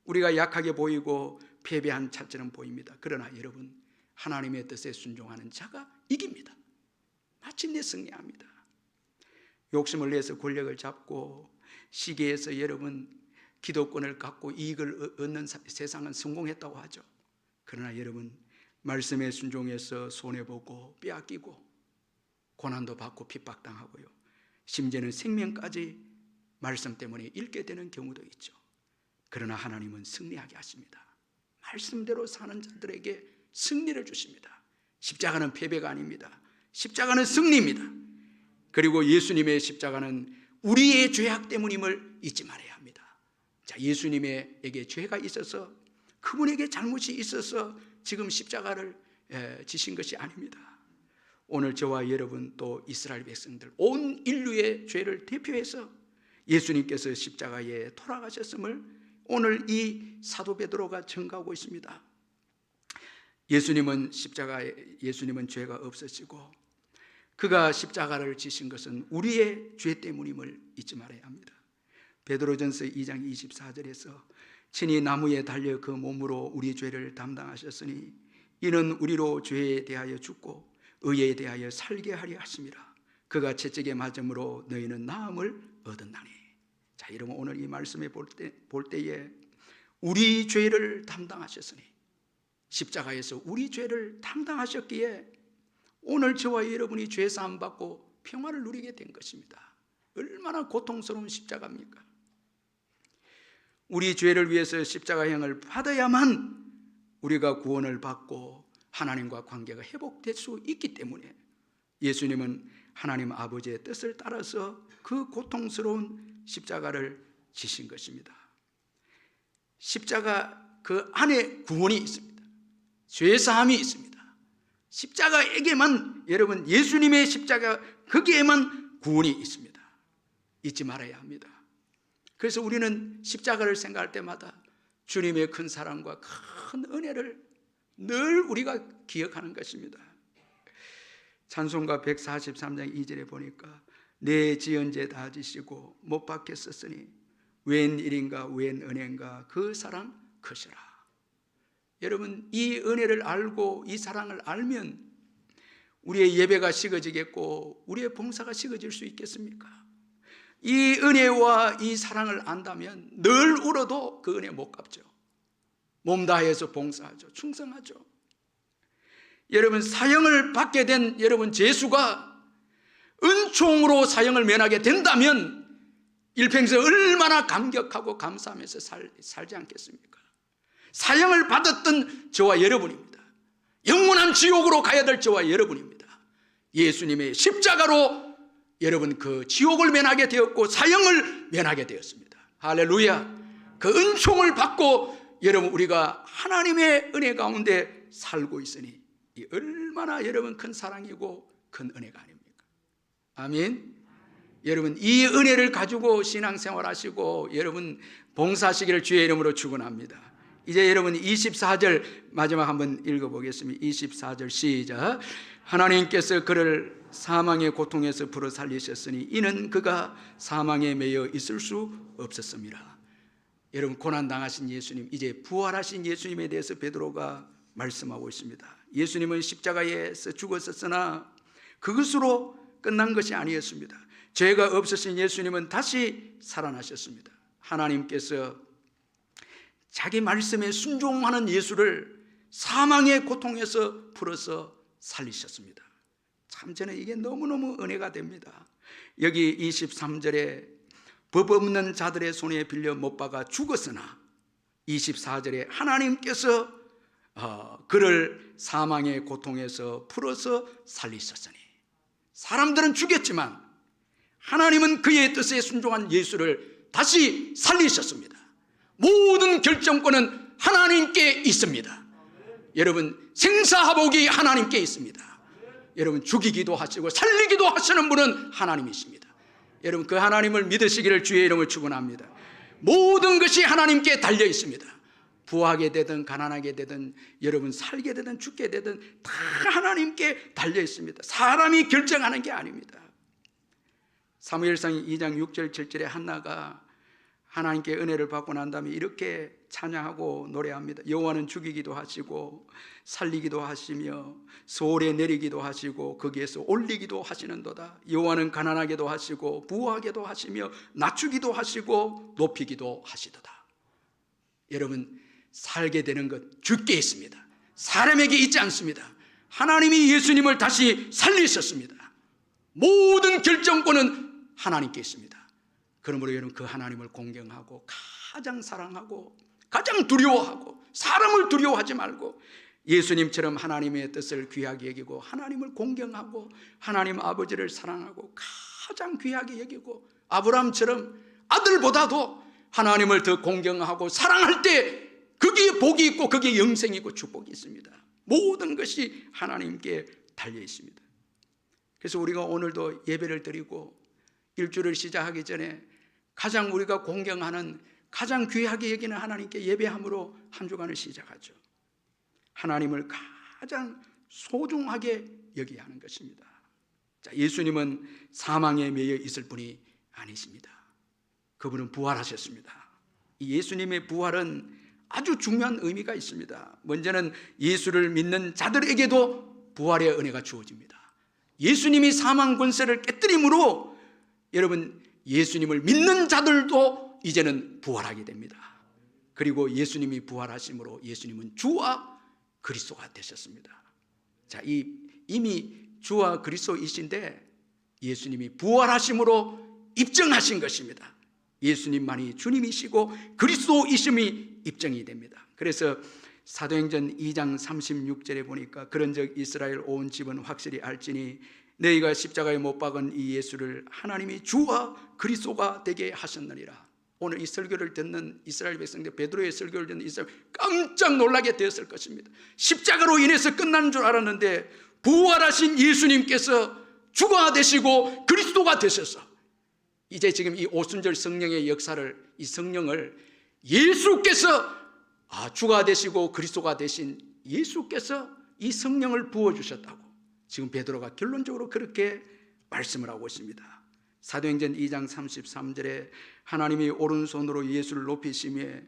Speaker 1: 우리가 약하게 보이고 패배한 차처럼 보입니다. 그러나 여러분 하나님의 뜻에 순종하는 자가 이깁니다. 마침내 승리합니다. 욕심을 내서 권력을 잡고 시기에서 여러분 기득권을 갖고 이익을 얻는 세상은 성공했다고 하죠. 그러나 여러분 말씀에 순종해서 손해보고 빼앗기고 고난도 받고 핍박당하고요. 심지어는 생명까지 말씀 때문에 잃게 되는 경우도 있죠. 그러나 하나님은 승리하게 하십니다. 말씀대로 사는 자들에게 승리를 주십니다. 십자가는 패배가 아닙니다. 십자가는 승리입니다. 그리고 예수님의 십자가는 우리의 죄악 때문임을 잊지 말아야 합니다. 자, 예수님에게 죄가 있어서 그분에게 잘못이 있어서 지금 십자가를 지신 것이 아닙니다. 오늘 저와 여러분 또 이스라엘 백성들 온 인류의 죄를 대표해서 예수님께서 십자가에 돌아가셨음을 오늘 이 사도 베드로가 증거하고 있습니다. 예수님은 죄가 없으시고 그가 십자가를 지신 것은 우리의 죄 때문임을 잊지 말아야 합니다. 베드로전서 2장 24절에서 친히 나무에 달려 그 몸으로 우리 죄를 담당하셨으니 이는 우리로 죄에 대하여 죽고 의에 대하여 살게 하려 하심이라. 그가 채찍에 맞음으로 너희는 나음을 얻었나니. 자, 여러분 오늘 이 말씀에 볼 때에 우리 죄를 담당하셨으니 십자가에서 우리 죄를 담당하셨기에 오늘 저와 여러분이 죄 사함 받고 평화를 누리게 된 것입니다. 얼마나 고통스러운 십자가입니까? 우리 죄를 위해서 십자가형을 받아야만 우리가 구원을 받고 하나님과 관계가 회복될 수 있기 때문에 예수님은 하나님 아버지의 뜻을 따라서 그 고통스러운 십자가를 지신 것입니다. 십자가 그 안에 구원이 있습니다. 죄사함이 있습니다. 십자가에게만, 여러분, 예수님의 십자가 거기에만 구원이 있습니다. 잊지 말아야 합니다. 그래서 우리는 십자가를 생각할 때마다 주님의 큰 사랑과 큰 은혜를 늘 우리가 기억하는 것입니다. 찬송가 143장 2절에 보니까 내 지은 죄 다 지시고 못 박혀 썼으니 웬 일인가 웬 은혜인가 그 사랑 크시라. 여러분, 이 은혜를 알고 이 사랑을 알면 우리의 예배가 식어지겠고 우리의 봉사가 식어질 수 있겠습니까? 이 은혜와 이 사랑을 안다면 늘 울어도 그 은혜 못 갚죠. 몸 다해서 봉사하죠. 충성하죠. 여러분, 사형을 받게 된 여러분 죄수가 은총으로 사형을 면하게 된다면 일평생 얼마나 감격하고 감사하면서 살지 않겠습니까? 사형을 받았던 저와 여러분입니다. 영원한 지옥으로 가야 될 저와 여러분입니다. 예수님의 십자가로 여러분 그 지옥을 면하게 되었고 사형을 면하게 되었습니다. 할렐루야. 그 은총을 받고 여러분 우리가 하나님의 은혜 가운데 살고 있으니 이 얼마나 여러분 큰 사랑이고 큰 은혜가 아닙니까? 아멘. 여러분, 이 은혜를 가지고 신앙생활 하시고 여러분 봉사하시기를 주의 이름으로 축원합니다. 이제 여러분 24절 마지막 한번 읽어보겠습니다. 24절 시작. 하나님께서 그를 사망의 고통에서 불어 살리셨으니 이는 그가 사망에 매여 있을 수 없었습니다. 여러분, 고난당하신 예수님, 이제 부활하신 예수님에 대해서 베드로가 말씀하고 있습니다. 예수님은 십자가에서 죽었었으나 그것으로 끝난 것이 아니었습니다. 죄가 없으신 예수님은 다시 살아나셨습니다. 하나님께서 자기 말씀에 순종하는 예수를 사망의 고통에서 풀어서 살리셨습니다. 참 저는 이게 너무너무 은혜가 됩니다. 여기 23절에 법 없는 자들의 손에 빌려 못 박아 죽었으나 24절에 하나님께서 그를 사망의 고통에서 풀어서 살리셨으니, 사람들은 죽였지만 하나님은 그의 뜻에 순종한 예수를 다시 살리셨습니다. 모든 결정권은 하나님께 있습니다. 여러분, 생사하복이 하나님께 있습니다. 여러분, 죽이기도 하시고 살리기도 하시는 분은 하나님이십니다. 여러분, 그 하나님을 믿으시기를 주의 이름을 축원합니다. 모든 것이 하나님께 달려 있습니다. 부하게 되든 가난하게 되든 여러분 살게 되든 죽게 되든 다 하나님께 달려 있습니다. 사람이 결정하는 게 아닙니다. 사무엘상 2장 6절 7절에 한나가 하나님께 은혜를 받고 난 다음에 이렇게 찬양하고 노래합니다. 여호와는 죽이기도 하시고 살리기도 하시며 소홀에 내리기도 하시고 거기에서 올리기도 하시는도다. 여호와는 가난하게도 하시고 부하게도 하시며 낮추기도 하시고 높이기도 하시도다. 여러분, 살게 되는 것 죽게 있습니다. 사람에게 있지 않습니다. 하나님이 예수님을 다시 살리셨습니다. 모든 결정권은 하나님께 있습니다. 그러므로 여러분 그 하나님을 공경하고 가장 사랑하고 가장 두려워하고 사람을 두려워하지 말고 예수님처럼 하나님의 뜻을 귀하게 여기고 하나님을 공경하고 하나님 아버지를 사랑하고 가장 귀하게 여기고 아브라함처럼 아들보다도 하나님을 더 공경하고 사랑할 때 거기에 복이 있고 거기에 영생이 있고 축복이 있습니다. 모든 것이 하나님께 달려 있습니다. 그래서 우리가 오늘도 예배를 드리고 일주를 시작하기 전에 가장 우리가 공경하는 가장 귀하게 여기는 하나님께 예배함으로 한 주간을 시작하죠. 하나님을 가장 소중하게 여기야 하는 것입니다. 자, 예수님은 사망에 매여 있을 분이 아니십니다. 그분은 부활하셨습니다. 이 예수님의 부활은 아주 중요한 의미가 있습니다. 먼저는 예수를 믿는 자들에게도 부활의 은혜가 주어집니다. 예수님이 사망 권세를 깨뜨림으로 여러분 예수님을 믿는 자들도 이제는 부활하게 됩니다. 그리고 예수님이 부활하심으로 예수님은 주와 그리스도가 되셨습니다. 자, 이미 주와 그리스도이신데 예수님이 부활하심으로 입증하신 것입니다. 예수님만이 주님이시고 그리스도이심이 입증이 됩니다. 그래서 사도행전 2장 36절에 보니까 그런즉 이스라엘 온 집은 확실히 알지니 너희가 십자가에 못 박은 이 예수를 하나님이 주와 그리스도가 되게 하셨느니라. 오늘 이 설교를 듣는 이스라엘 백성들, 베드로의 설교를 듣는 이스라엘 깜짝 놀라게 되었을 것입니다. 십자가로 인해서 끝나는 줄 알았는데 부활하신 예수님께서 주가 되시고 그리스도가 되셔서 이제 지금 이 오순절 성령의 역사를, 이 성령을 예수께서 주가 되시고 그리스도가 되신 예수께서 이 성령을 부어주셨다고 지금 베드로가 결론적으로 그렇게 말씀을 하고 있습니다. 사도행전 2장 33절에 하나님이 오른손으로 예수를 높이시며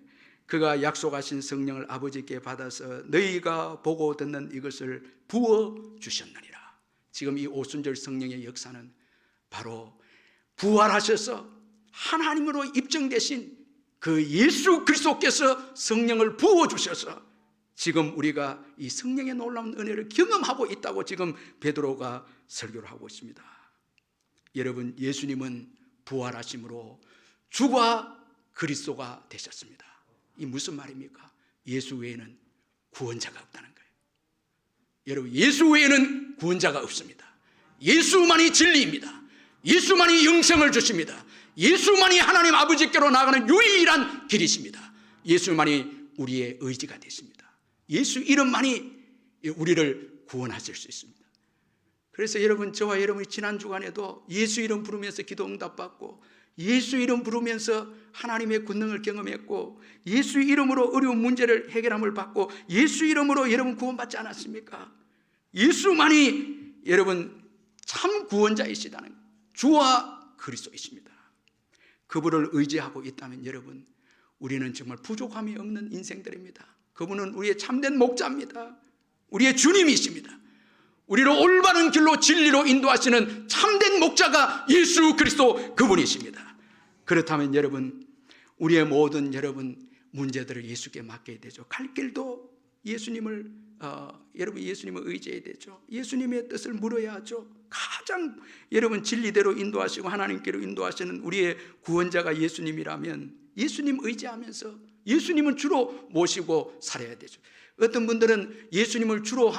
Speaker 1: 그가 약속하신 성령을 아버지께 받아서 너희가 보고 듣는 이것을 부어주셨느니라. 지금 이 오순절 성령의 역사는 바로 부활하셔서 하나님으로 입증되신 그 예수 그리스도께서 성령을 부어주셔서 지금 우리가 이 성령의 놀라운 은혜를 경험하고 있다고 지금 베드로가 설교를 하고 있습니다. 여러분, 예수님은 부활하심으로 주가 그리스도가 되셨습니다. 이 무슨 말입니까? 예수 외에는 구원자가 없다는 거예요. 여러분, 예수 외에는 구원자가 없습니다. 예수만이 진리입니다. 예수만이 영생을 주십니다. 예수만이 하나님 아버지께로 나가는 유일한 길이십니다. 예수만이 우리의 의지가 되십니다. 예수 이름만이 우리를 구원하실 수 있습니다. 그래서 여러분, 저와 여러분이 지난 주간에도 예수 이름 부르면서 기도 응답받고 예수 이름 부르면서 하나님의 권능을 경험했고 예수 이름으로 어려운 문제를 해결함을 받고 예수 이름으로 여러분 구원받지 않았습니까? 예수만이 여러분 참 구원자이시다는 거예요. 주와 그리스도이십니다. 그분을 의지하고 있다면 여러분, 우리는 정말 부족함이 없는 인생들입니다. 그분은 우리의 참된 목자입니다. 우리의 주님이십니다. 우리를 올바른 길로 진리로 인도하시는 참된 목자가 예수 그리스도 그분이십니다. 그렇다면 여러분, 우리의 모든 여러분 문제들을 예수께 맡겨야 되죠. 갈 길도 예수님을 여러분 예수님을 의지해야 되죠. 예수님의 뜻을 물어야 하죠. 가장 여러분 진리대로 인도하시고 하나님께로 인도하시는 우리의 구원자가 예수님이라면 예수님 의지하면서 예수님은 주로 모시고 살아야 되죠. 어떤 분들은 예수님을 주로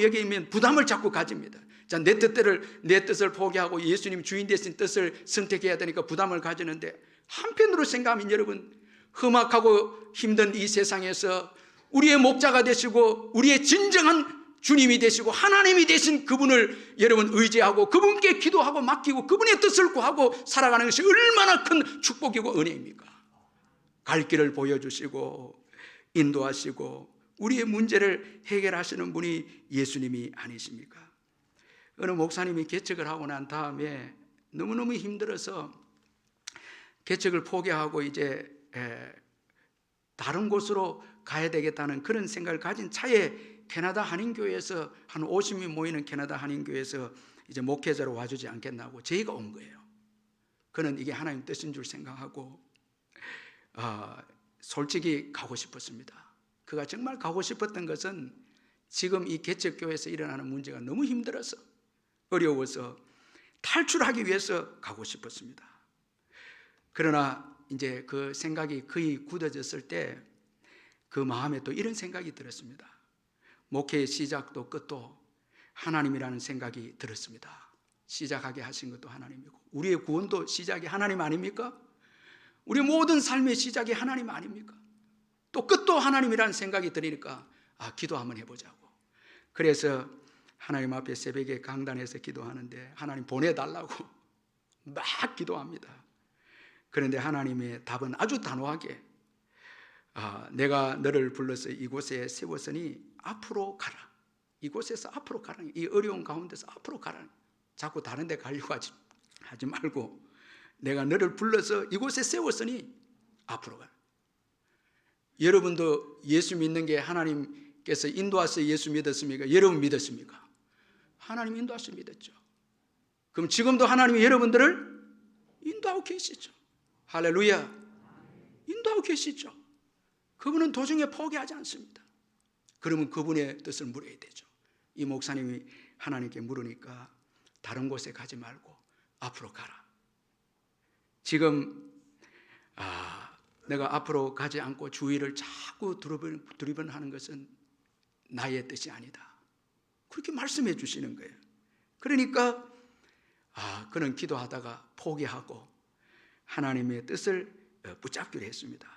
Speaker 1: 여기면 부담을 자꾸 가집니다. 자, 내 뜻을 포기하고 예수님 주인 되신 뜻을 선택해야 되니까 부담을 가지는데, 한편으로 생각하면 여러분, 험악하고 힘든 이 세상에서 우리의 목자가 되시고 우리의 진정한 주님이 되시고 하나님이 되신 그분을 여러분 의지하고 그분께 기도하고 맡기고 그분의 뜻을 구하고 살아가는 것이 얼마나 큰 축복이고 은혜입니까? 갈 길을 보여주시고 인도하시고 우리의 문제를 해결하시는 분이 예수님이 아니십니까? 어느 목사님이 개척을 하고 난 다음에 너무너무 힘들어서 개척을 포기하고 이제 다른 곳으로 가야 되겠다는 그런 생각을 가진 차에 캐나다 한인교회에서 한 50명 모이는 캐나다 한인교회에서 이제 목회자로 와주지 않겠나고 저희가 온 거예요. 그는 이게 하나님 뜻인 줄 생각하고 솔직히 가고 싶었습니다. 그가 정말 가고 싶었던 것은 지금 이 개척교회에서 일어나는 문제가 너무 힘들어서 어려워서 탈출하기 위해서 가고 싶었습니다. 그러나 이제 그 생각이 거의 굳어졌을 때 그 마음에 또 이런 생각이 들었습니다. 목회의 시작도 끝도 하나님이라는 생각이 들었습니다. 시작하게 하신 것도 하나님이고 우리의 구원도 시작이 하나님 아닙니까? 우리 모든 삶의 시작이 하나님 아닙니까? 또 끝도 하나님이라는 생각이 들으니까 기도 한번 해보자고. 그래서 하나님 앞에 새벽에 강단에서 기도하는데 하나님 보내달라고 막 기도합니다. 그런데 하나님의 답은 아주 단호하게 내가 너를 불러서 이곳에 세웠으니 앞으로 가라. 이곳에서 앞으로 가라. 이 어려운 가운데서 앞으로 가라. 자꾸 다른 데 가려고 하지 말고 내가 너를 불러서 이곳에 세웠으니 앞으로 가라. 여러분도 예수 믿는 게 하나님께서 인도하셔서 예수 믿었습니까? 여러분 믿었습니까? 하나님 인도하셔서 믿었죠. 그럼 지금도 하나님이 여러분들을 인도하고 계시죠. 할렐루야. 인도하고 계시죠. 그분은 도중에 포기하지 않습니다. 그러면 그분의 뜻을 물어야 되죠. 이 목사님이 하나님께 물으니까 다른 곳에 가지 말고 앞으로 가라. 지금 내가 앞으로 가지 않고 주위를 자꾸 두리번하는 것은 나의 뜻이 아니다. 그렇게 말씀해 주시는 거예요. 그러니까 그는 기도하다가 포기하고 하나님의 뜻을 붙잡기로 했습니다.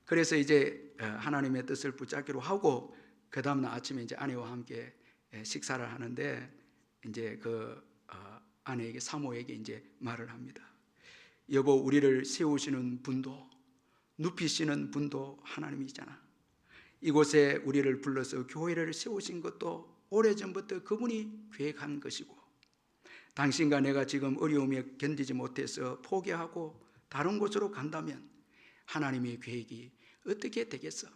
Speaker 1: 그래서 이제 하나님의 뜻을 붙잡기로 하고 그 다음날 아침에 이제 아내와 함께 식사를 하는데 이제 아내에게 사모에게 이제 말을 합니다. 여보, 우리를 세우시는 분도 눕히시는 분도 하나님이잖아. 이곳에 우리를 불러서 교회를 세우신 것도 오래전부터 그분이 계획한 것이고, 당신과 내가 지금 어려움에 견디지 못해서 포기하고 다른 곳으로 간다면 하나님의 계획이 어떻게 되겠어?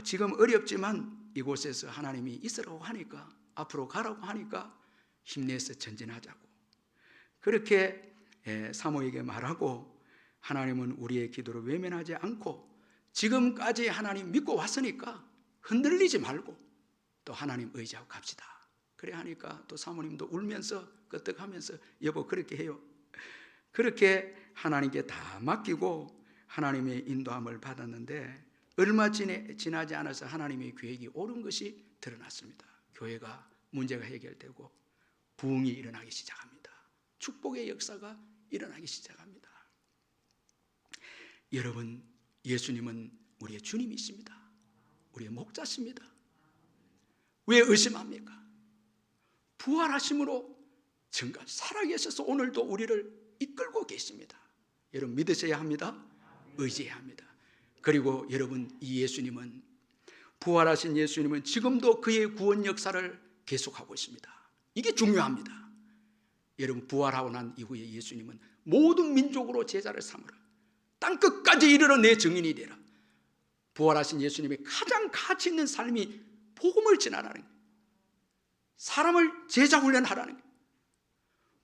Speaker 1: 지금 어렵지만 이곳에서 하나님이 있으라고 하니까, 앞으로 가라고 하니까 힘내서 전진하자고 그렇게 사모에게 말하고, 하나님은 우리의 기도를 외면하지 않고 지금까지 하나님 믿고 왔으니까 흔들리지 말고 또 하나님 의지하고 갑시다. 그래 하니까 또 사모님도 울면서 끄떡하면서 여보 그렇게 해요. 그렇게 하나님께 다 맡기고 하나님의 인도함을 받았는데, 얼마 지나지 않아서 하나님의 계획이 옳은 것이 드러났습니다. 교회가 문제가 해결되고 부흥이 일어나기 시작합니다. 축복의 역사가 일어나기 시작합니다. 여러분, 예수님은 우리의 주님이십니다. 우리의 목자십니다. 왜 의심합니까? 부활하심으로 증거 살아계셔서 오늘도 우리를 이끌고 계십니다. 여러분 믿으셔야 합니다. 의지해야 합니다. 그리고 여러분, 이 예수님은, 부활하신 예수님은 지금도 그의 구원 역사를 계속하고 있습니다. 이게 중요합니다. 여러분, 부활하고 난 이후에 예수님은 모든 민족으로 제자를 삼으라, 땅끝까지 이르러 내 증인이 되라. 부활하신 예수님의 가장 가치 있는 삶이 복음을 전하라는 거예요. 사람을 제자 훈련하라는 거예요.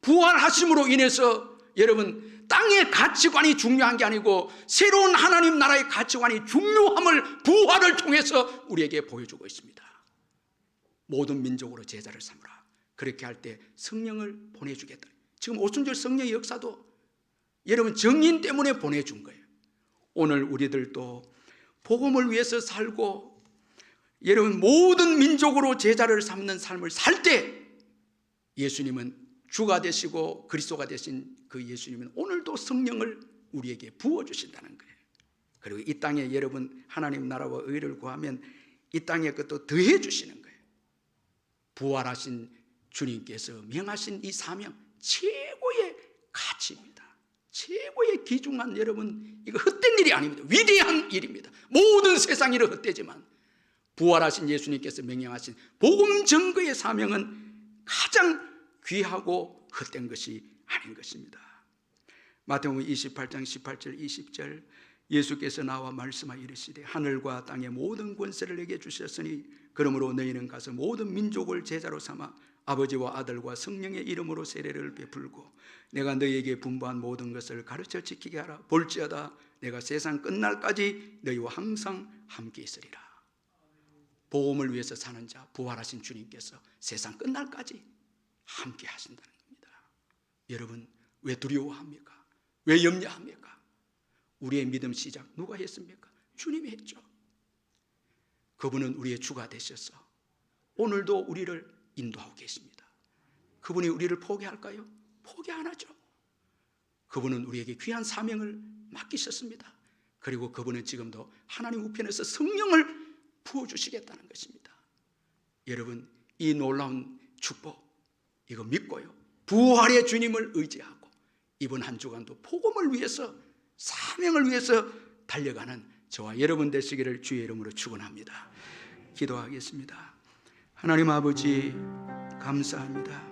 Speaker 1: 부활하심으로 인해서 여러분, 땅의 가치관이 중요한 게 아니고 새로운 하나님 나라의 가치관이 중요함을 부활을 통해서 우리에게 보여주고 있습니다. 모든 민족으로 제자를 삼으라. 그렇게 할 때 성령을 보내주겠다. 지금 오순절 성령의 역사도 여러분 정인 때문에 보내준 거예요. 오늘 우리들도 복음을 위해서 살고 여러분 모든 민족으로 제자를 삼는 삶을 살 때 예수님은 주가 되시고 그리스도가 되신 그 예수님은 오늘도 성령을 우리에게 부어주신다는 거예요. 그리고 이 땅에 여러분 하나님 나라와 의를 구하면 이 땅에 것도 더해 주시는 거예요. 부활하신 주님께서 명하신 이 사명, 최고의 가치입니다. 최고의 귀중한, 여러분 이거 헛된 일이 아닙니다. 위대한 일입니다. 모든 세상 일은 헛되지만 부활하신 예수님께서 명령하신 복음 증거의 사명은 가장 귀하고 헛된 것이 아닌 것입니다. 마태복음 28장 18절 20절 예수께서 나와 말씀하여 이르시되 하늘과 땅의 모든 권세를 내게 주셨으니 그러므로 너희는 가서 모든 민족을 제자로 삼아 아버지와 아들과 성령의 이름으로 세례를 베풀고 내가 너희에게 분부한 모든 것을 가르쳐 지키게 하라. 볼지어다 내가 세상 끝날까지 너희와 항상 함께 있으리라. 복음을 위해서 사는 자, 부활하신 주님께서 세상 끝날까지 함께 하신다는 겁니다. 여러분 왜 두려워합니까? 왜 염려합니까? 우리의 믿음 시작 누가 했습니까? 주님이 했죠. 그분은 우리의 주가 되셔서 오늘도 우리를 인도하고 계십니다. 그분이 우리를 포기할까요? 포기 안 하죠. 그분은 우리에게 귀한 사명을 맡기셨습니다. 그리고 그분은 지금도 하나님 우편에서 성령을 부어주시겠다는 것입니다. 여러분 이 놀라운 축복 이거 믿고요, 부활의 주님을 의지하고 이번 한 주간도 복음을 위해서 사명을 위해서 달려가는 저와 여러분 되시기를 주의 이름으로 축원합니다. 기도하겠습니다. 하나님 아버지 감사합니다.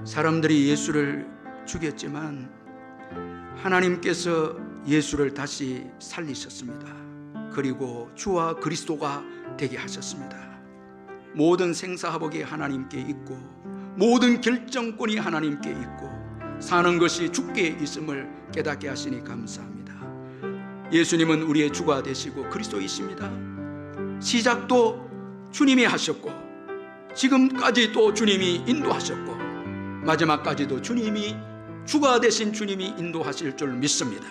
Speaker 1: 사람들이 예수를 죽였지만 하나님께서 예수를 다시 살리셨습니다. 그리고 주와 그리스도가 되게 하셨습니다. 모든 생사화복이 하나님께 있고 모든 결정권이 하나님께 있고 사는 것이 주께 있음을 깨닫게 하시니 감사합니다. 예수님은 우리의 주가 되시고 그리스도이십니다. 시작도 주님이 하셨고 지금까지 또 주님이 인도하셨고 마지막까지도 주님이 주가 되신 주님이 인도하실 줄 믿습니다.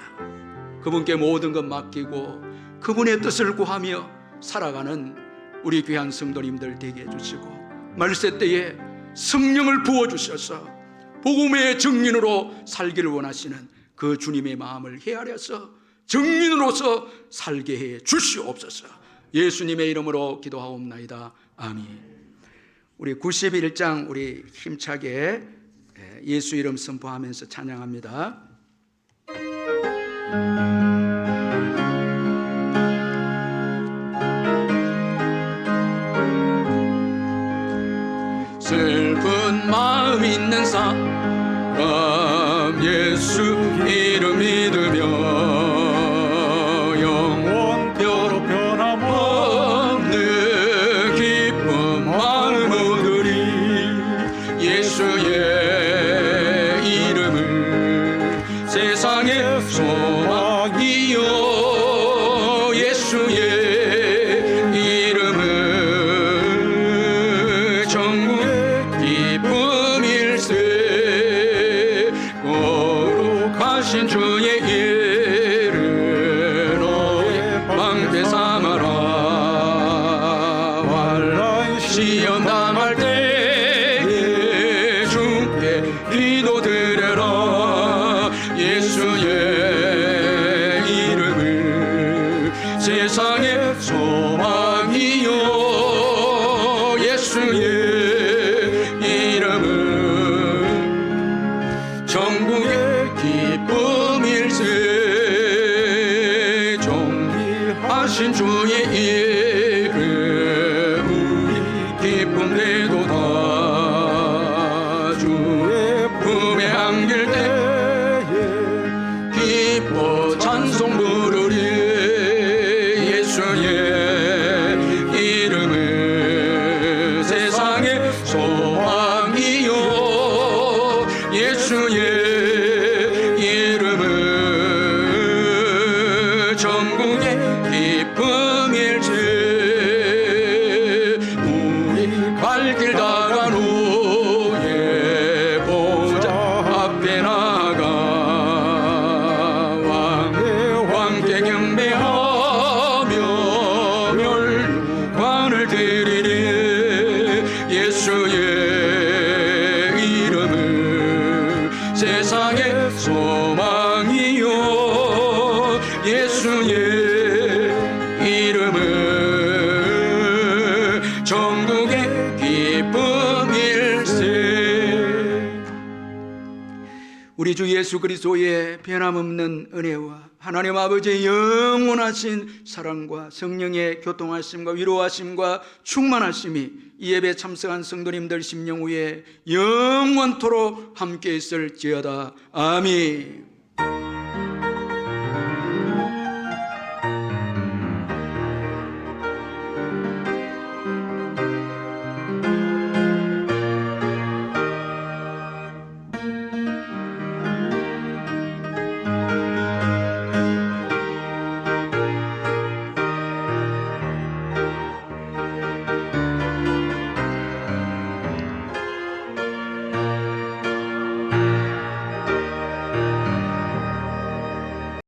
Speaker 1: 그분께 모든 것 맡기고 그분의 뜻을 구하며 살아가는 우리 귀한 성도님들 되게 해주시고 말세 때에 성령을 부어주셔서 복음의 증인으로 살기를 원하시는 그 주님의 마음을 헤아려서 증인으로서 살게 해 주시옵소서. 예수님의 이름으로 기도하옵나이다. 아멘. 우리 91장 우리 힘차게 예수 이름 선포하면서 찬양합니다. 슬픈 마음 있는 사람 예수 이름 믿으며 영원토록 변함없는 기쁨 마음 얻으리. 예수의 이름을 세상의 소망이요 예수의 이름을 전국의 기쁨일세. 거룩하신 주의 이름 너의 방패 삼아라. 환난 시험 당할 때에 주께 기도드려라. 예수의 이름을 세상의 소망이요 예수의 이름을 전국의 기쁨일세. 정의하신 주의 이름 우리 기쁨 되도다. 주의 품에 안길 때에 기뻐 찬송 부르리. 예수의 이름을 세상의 소망이요 예수의 이름을 전국의 기쁨일세. 우리 갈 길 다간 후에 보좌 앞에 나가 왕께 경배하며 멸관을 드리리. 예수의 이름을 세상의 소망이요 예수의 이름을 전국의 기쁨일세. 우리 주 예수 그리스도의 변함없는 은혜와 하나님 아버지의 영원하신 사랑과 성령의 교통하심과 위로하심과 충만하심이 이 예배 참석한 성도님들 심령 위에 영원토록 함께 있을지어다. 아멘.